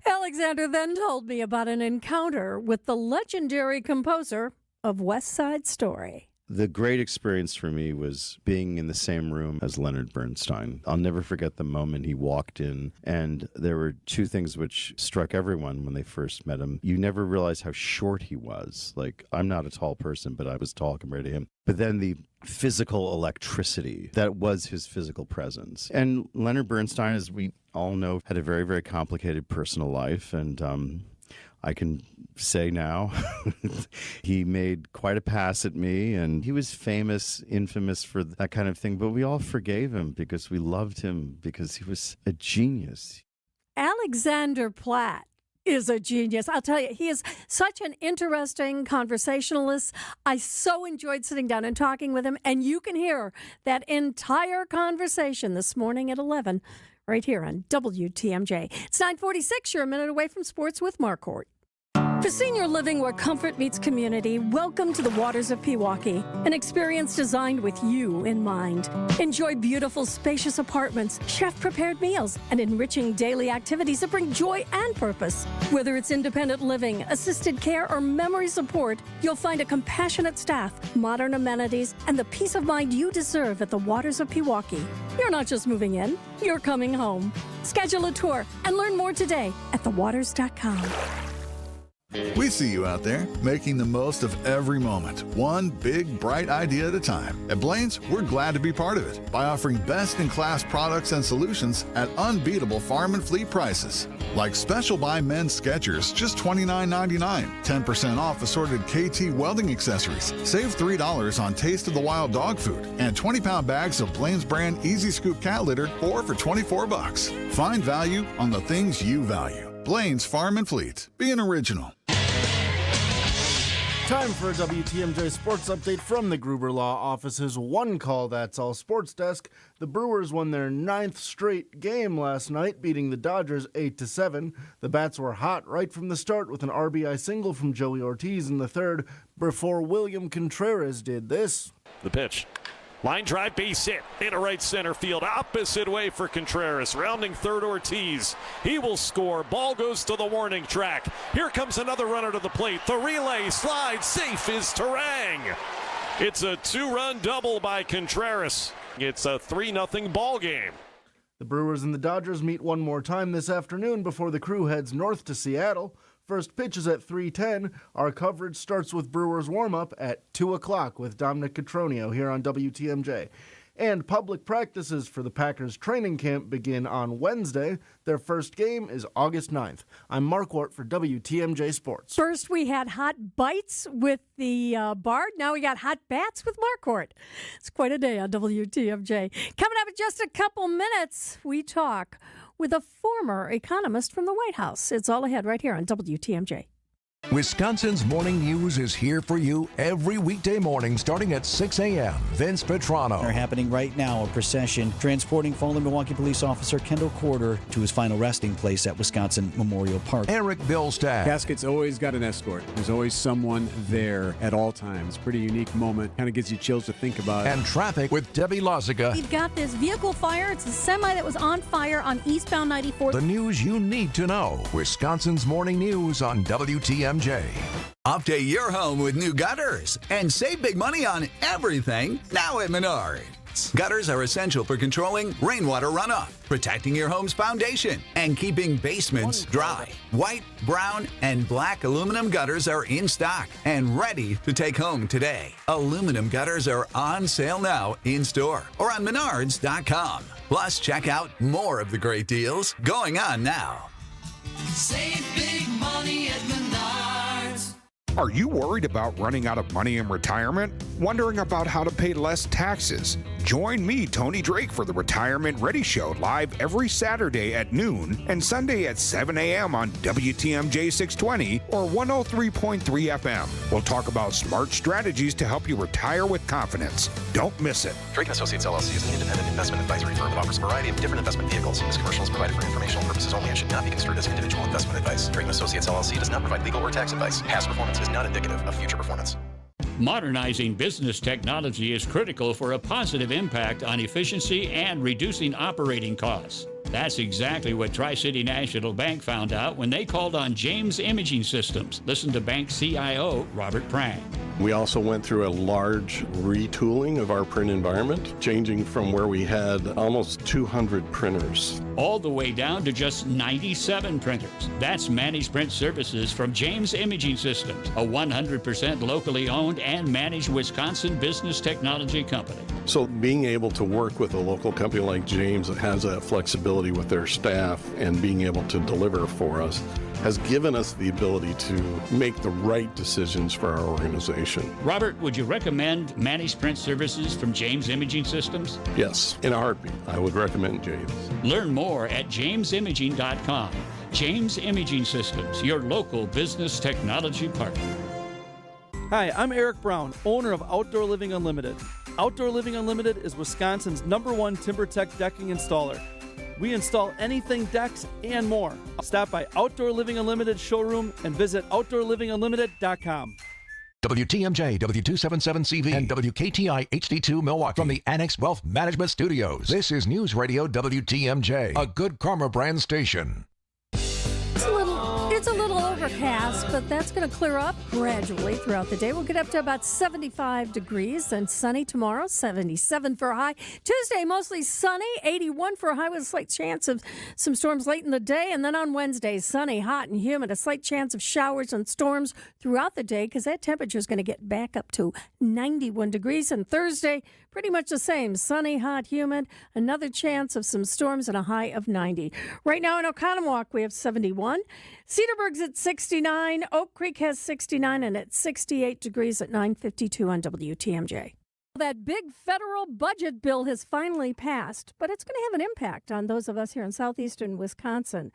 Alexander then told me about an encounter with the legendary composer of West Side Story. The great experience for me was being in the same room as Leonard Bernstein. I'll never forget the moment he walked in, and there were two things which struck everyone when they first met him. You never realize how short he was. Like, I'm not a tall person, but I was tall compared to him. But then the physical electricity that was his physical presence. And Leonard Bernstein, as we all know, had a very, very complicated personal life, and I can say now he made quite a pass at me, and he was infamous for that kind of thing, but we all forgave him because we loved him because he was a genius. Alexander Platt is a genius. I'll tell you, he is such an interesting conversationalist. I so enjoyed sitting down and talking with him, and you can hear that entire conversation this morning at 11 right here on WTMJ. It's 9:46. You're a minute away from sports with Marquardt. For senior living where comfort meets community, welcome to the Waters of Pewaukee, an experience designed with you in mind. Enjoy beautiful, spacious apartments, chef-prepared meals, and enriching daily activities that bring joy and purpose. Whether it's independent living, assisted care, or memory support, you'll find a compassionate staff, modern amenities, and the peace of mind you deserve at the Waters of Pewaukee. You're not just moving in, you're coming home. Schedule a tour and learn more today at thewaters.com. We see you out there, making the most of every moment, one big, bright idea at a time. At Blaine's, we're glad to be part of it by offering best-in-class products and solutions at unbeatable farm and fleet prices. Like special buy men's Skechers, just $29.99, 10% off assorted KT welding accessories. Save $3 on Taste of the Wild dog food, and 20-pound bags of Blaine's brand Easy Scoop cat litter, 4 for $24. Find value on the things you value. Blaine's Farm and Fleet. Be an original. Time for a WTMJ sports update from the Gruber Law Office's One Call That's All sports desk. The Brewers won their 9th straight game last night, beating the Dodgers 8-7. The Bats were hot right from the start with an RBI single from Joey Ortiz in the third before William Contreras did this. The pitch. Line drive, base hit into right center field, opposite way for Contreras. Rounding third, Ortiz. He will score. Ball goes to the warning track. Here comes another runner to the plate. The relay slide safe is Terang. It's a 2-run double by Contreras. It's a 3-0 ball game. The Brewers and the Dodgers meet one more time this afternoon before the crew heads north to Seattle. First pitch is at 3:10. Our coverage starts with Brewers warm-up at 2 o'clock with Dominic Cotroneo here on WTMJ. And public practices for the Packers training camp begin on Wednesday. Their first game is August 9th. I'm Marquardt for WTMJ Sports. First, we had hot bites with the Bard. Now we got hot bats with Marquardt. It's quite a day on WTMJ. Coming up in just a couple minutes, we talk with a former economist from the White House. It's all ahead right here on WTMJ. Wisconsin's Morning News is here for you every weekday morning starting at 6 a.m. Vince Petrano. They're happening right now, a procession transporting fallen Milwaukee police officer Kendall Corder to his final resting place at Wisconsin Memorial Park. Eric Billstad. Casket's always got an escort. There's always someone there at all times. Pretty unique moment. Kind of gives you chills to think about. And traffic with Debbie Lozica. We've got this vehicle fire. It's a semi that was on fire on eastbound 94. The news you need to know. Wisconsin's Morning News on WTMJ. Update your home with new gutters and save big money on everything now at Menards. Gutters are essential for controlling rainwater runoff, protecting your home's foundation, and keeping basements dry. White, brown, and black aluminum gutters are in stock and ready to take home today. Aluminum gutters are on sale now in store or on Menards.com. Plus, check out more of the great deals going on now. Save big money at Menards. Are you worried about running out of money in retirement? Wondering about how to pay less taxes? Join me, Tony Drake, for the Retirement Ready Show live every Saturday at noon and Sunday at 7 a.m. on WTMJ 620 or 103.3 FM. We'll talk about smart strategies to help you retire with confidence. Don't miss it. Drake & Associates LLC is an independent investment advisory firm that offers a variety of different investment vehicles. This commercial is provided for informational purposes only and should not be construed as individual investment advice. Drake & Associates LLC does not provide legal or tax advice. Past performance is not indicative of future performance. Modernizing business technology is critical for a positive impact on efficiency and reducing operating costs. That's exactly what Tri-City National Bank found out when they called on James Imaging Systems. Listen to bank CIO Robert Prang. We also went through a large retooling of our print environment, changing from where we had almost 200 printers. All the way down to just 97 printers. That's managed print services from James Imaging Systems, a 100% locally owned and managed Wisconsin business technology company. So being able to work with a local company like James that has that flexibility with their staff and being able to deliver for us has given us the ability to make the right decisions for our organization. Robert, would you recommend managed print services from James Imaging Systems? Yes, in a heartbeat. I would recommend James. Learn more at jamesimaging.com. James Imaging Systems, your local business technology partner. Hi, I'm Eric Brown, owner of Outdoor Living Unlimited. Outdoor Living Unlimited is Wisconsin's #1 TimberTech decking installer. We install anything decks and more. Stop by Outdoor Living Unlimited showroom and visit OutdoorLivingUnlimited.com. WTMJ, W277CV, and WKTI HD2 Milwaukee. From the Annex Wealth Management Studios, this is News Radio WTMJ, a Good Karma brand station. It's a little overcast, but that's going to clear up gradually throughout the day. We'll get up to about 75 degrees and sunny tomorrow, 77 for a high. Tuesday, mostly sunny, 81 for a high with a slight chance of some storms late in the day. And then on Wednesday, sunny, hot, and humid, a slight chance of showers and storms throughout the day because that temperature is going to get back up to 91 degrees. And Thursday, pretty much the same, sunny, hot, humid, another chance of some storms and a high of 90. Right now in Oconomowoc, we have 71. Cedarburg's at 69. Oak Creek has 69 and at 68 degrees at 9:52 on WTMJ. That big federal budget bill has finally passed, but it's going to have an impact on those of us here in southeastern Wisconsin.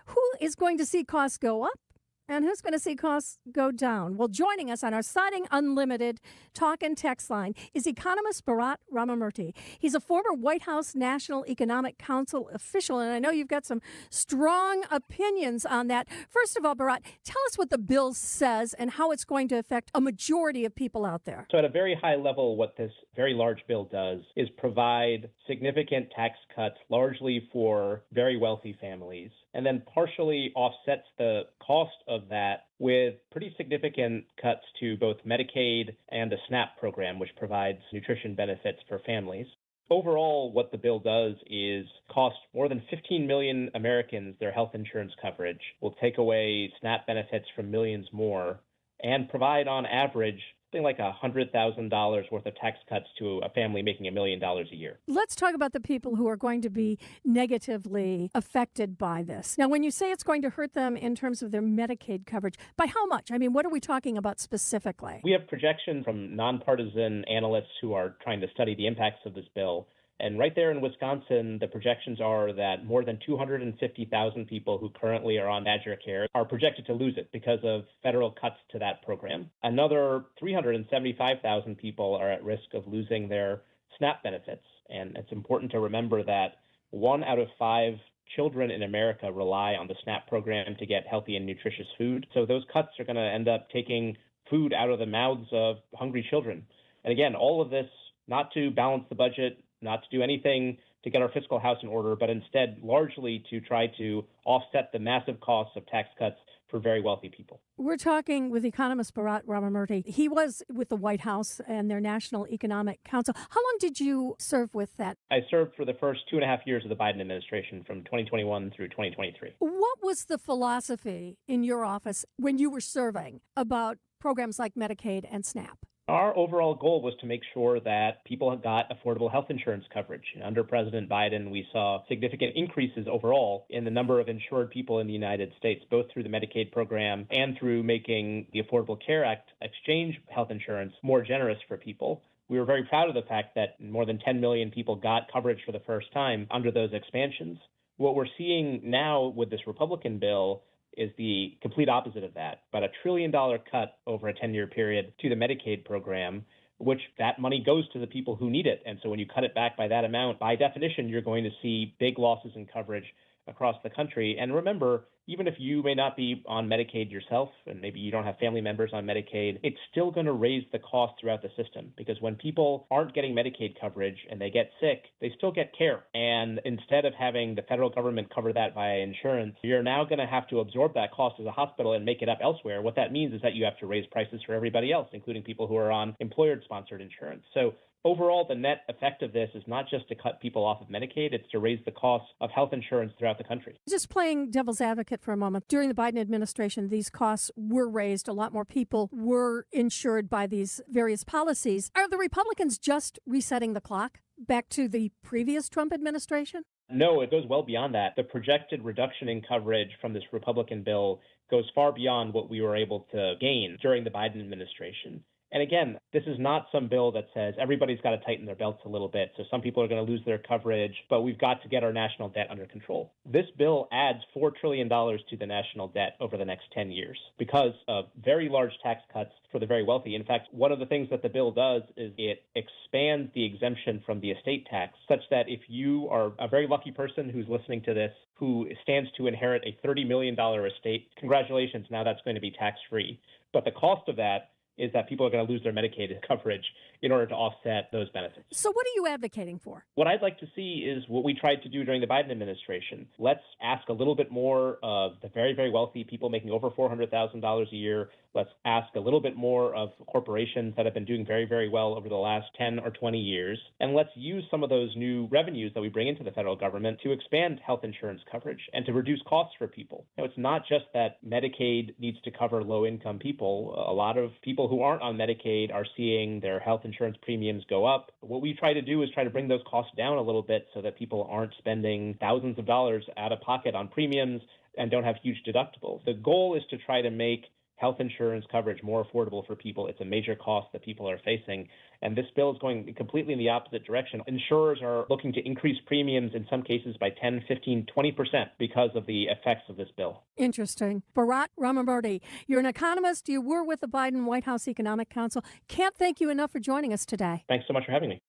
Who is going to see costs go up? And who's going to see costs go down? Well, joining us on our Siding Unlimited talk and text line is economist Bharat Ramamurthy. He's a former White House National Economic Council official, and I know you've got some strong opinions on that. First of all, Bharat, tell us what the bill says and how it's going to affect a majority of people out there. So at a very high level, what this very large bill does is provide significant tax cuts, largely for very wealthy families, and then partially offsets the cost of that with pretty significant cuts to both Medicaid and the SNAP program, which provides nutrition benefits for families. Overall, what the bill does is cost more than 15 million Americans their health insurance coverage, will take away SNAP benefits from millions more, and provide on average something like $100,000 worth of tax cuts to a family making $1 million a year. Let's talk about the people who are going to be negatively affected by this. Now, when you say it's going to hurt them in terms of their Medicaid coverage, by how much? I mean, what are we talking about specifically? We have projections from nonpartisan analysts who are trying to study the impacts of this bill. And right there in Wisconsin, the projections are that more than 250,000 people who currently are on Badger Care are projected to lose it because of federal cuts to that program. Another 375,000 people are at risk of losing their SNAP benefits. And it's important to remember that 1 out of 5 children in America rely on the SNAP program to get healthy and nutritious food. So those cuts are going to end up taking food out of the mouths of hungry children. And again, all of this not to balance the budget, not to do anything to get our fiscal house in order, but instead largely to try to offset the massive costs of tax cuts for very wealthy people. We're talking with economist Bharat Ramamurthy. He was with the White House and their National Economic Council. How long did you serve with that? I served for the first 2.5 years of the Biden administration, from 2021 through 2023. What was the philosophy in your office when you were serving about programs like Medicaid and SNAP? Our overall goal was to make sure that people got affordable health insurance coverage. Under President Biden, we saw significant increases overall in the number of insured people in the United States, both through the Medicaid program and through making the Affordable Care Act exchange health insurance more generous for people. We were very proud of the fact that more than 10 million people got coverage for the first time under those expansions. What we're seeing now with this Republican bill is the complete opposite of that, about $1 trillion cut over a 10-year period to the Medicaid program, which that money goes to the people who need it. And so when you cut it back by that amount, by definition, you're going to see big losses in coverage across the country. And remember, even if you may not be on Medicaid yourself, and maybe you don't have family members on Medicaid, it's still going to raise the cost throughout the system, because when people aren't getting Medicaid coverage and they get sick, they still get care. And instead of having the federal government cover that via insurance, you're now going to have to absorb that cost as a hospital and make it up elsewhere. What that means is that you have to raise prices for everybody else, including people who are on employer-sponsored insurance. So overall, the net effect of this is not just to cut people off of Medicaid, it's to raise the cost of health insurance throughout the country. Just playing devil's advocate for a moment. During the Biden administration, these costs were raised. A lot more people were insured by these various policies. Are the Republicans just resetting the clock back to the previous Trump administration? No, it goes well beyond that. The projected reduction in coverage from this Republican bill goes far beyond what we were able to gain during the Biden administration. And again, this is not some bill that says everybody's got to tighten their belts a little bit. So some people are going to lose their coverage, but we've got to get our national debt under control. This bill adds $4 trillion to the national debt over the next 10 years because of very large tax cuts for the very wealthy. In fact, one of the things that the bill does is it expands the exemption from the estate tax such that if you are a very lucky person who's listening to this, who stands to inherit a $30 million estate, congratulations, now that's going to be tax-free. But the cost of that is that people are going to lose their Medicaid coverage in order to offset those benefits. So what are you advocating for? What I'd like to see is what we tried to do during the Biden administration. Let's ask a little bit more of the very, very wealthy people making over $400,000 a year. Let's ask a little bit more of corporations that have been doing very, very well over the last 10 or 20 years. And let's use some of those new revenues that we bring into the federal government to expand health insurance coverage and to reduce costs for people. It's not just that Medicaid needs to cover low-income people. A lot of people who aren't on Medicaid are seeing their health insurance premiums go up. What we try to do is try to bring those costs down a little bit so that people aren't spending thousands of dollars out of pocket on premiums and don't have huge deductibles. The goal is to try to make health insurance coverage more affordable for people. It's a major cost that people are facing. And this bill is going completely in the opposite direction. Insurers are looking to increase premiums in some cases by 10, 15, 20% because of the effects of this bill. Interesting. Bharat Ramamurthy, you're an economist. You were with the Biden White House Economic Council. Can't thank you enough for joining us today. Thanks so much for having me.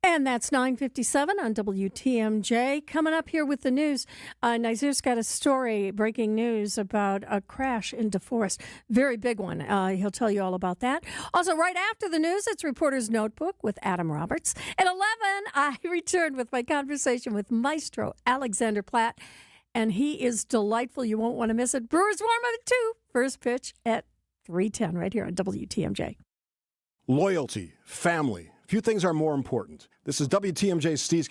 And that's 9:57 on WTMJ. Coming up here with the news, Nazir's got a story, breaking news about a crash in DeForest. Very big one. He'll tell you all about that. Also, right after the news, it's Reporter's Notebook with Adam Roberts. At 11, I return with my conversation with Maestro Alexander Platt, and he is delightful. You won't want to miss it. Brewers Warmup at 2. First pitch at 3:10 right here on WTMJ. Loyalty, family. Few things are more important. This is WTMJ's Steve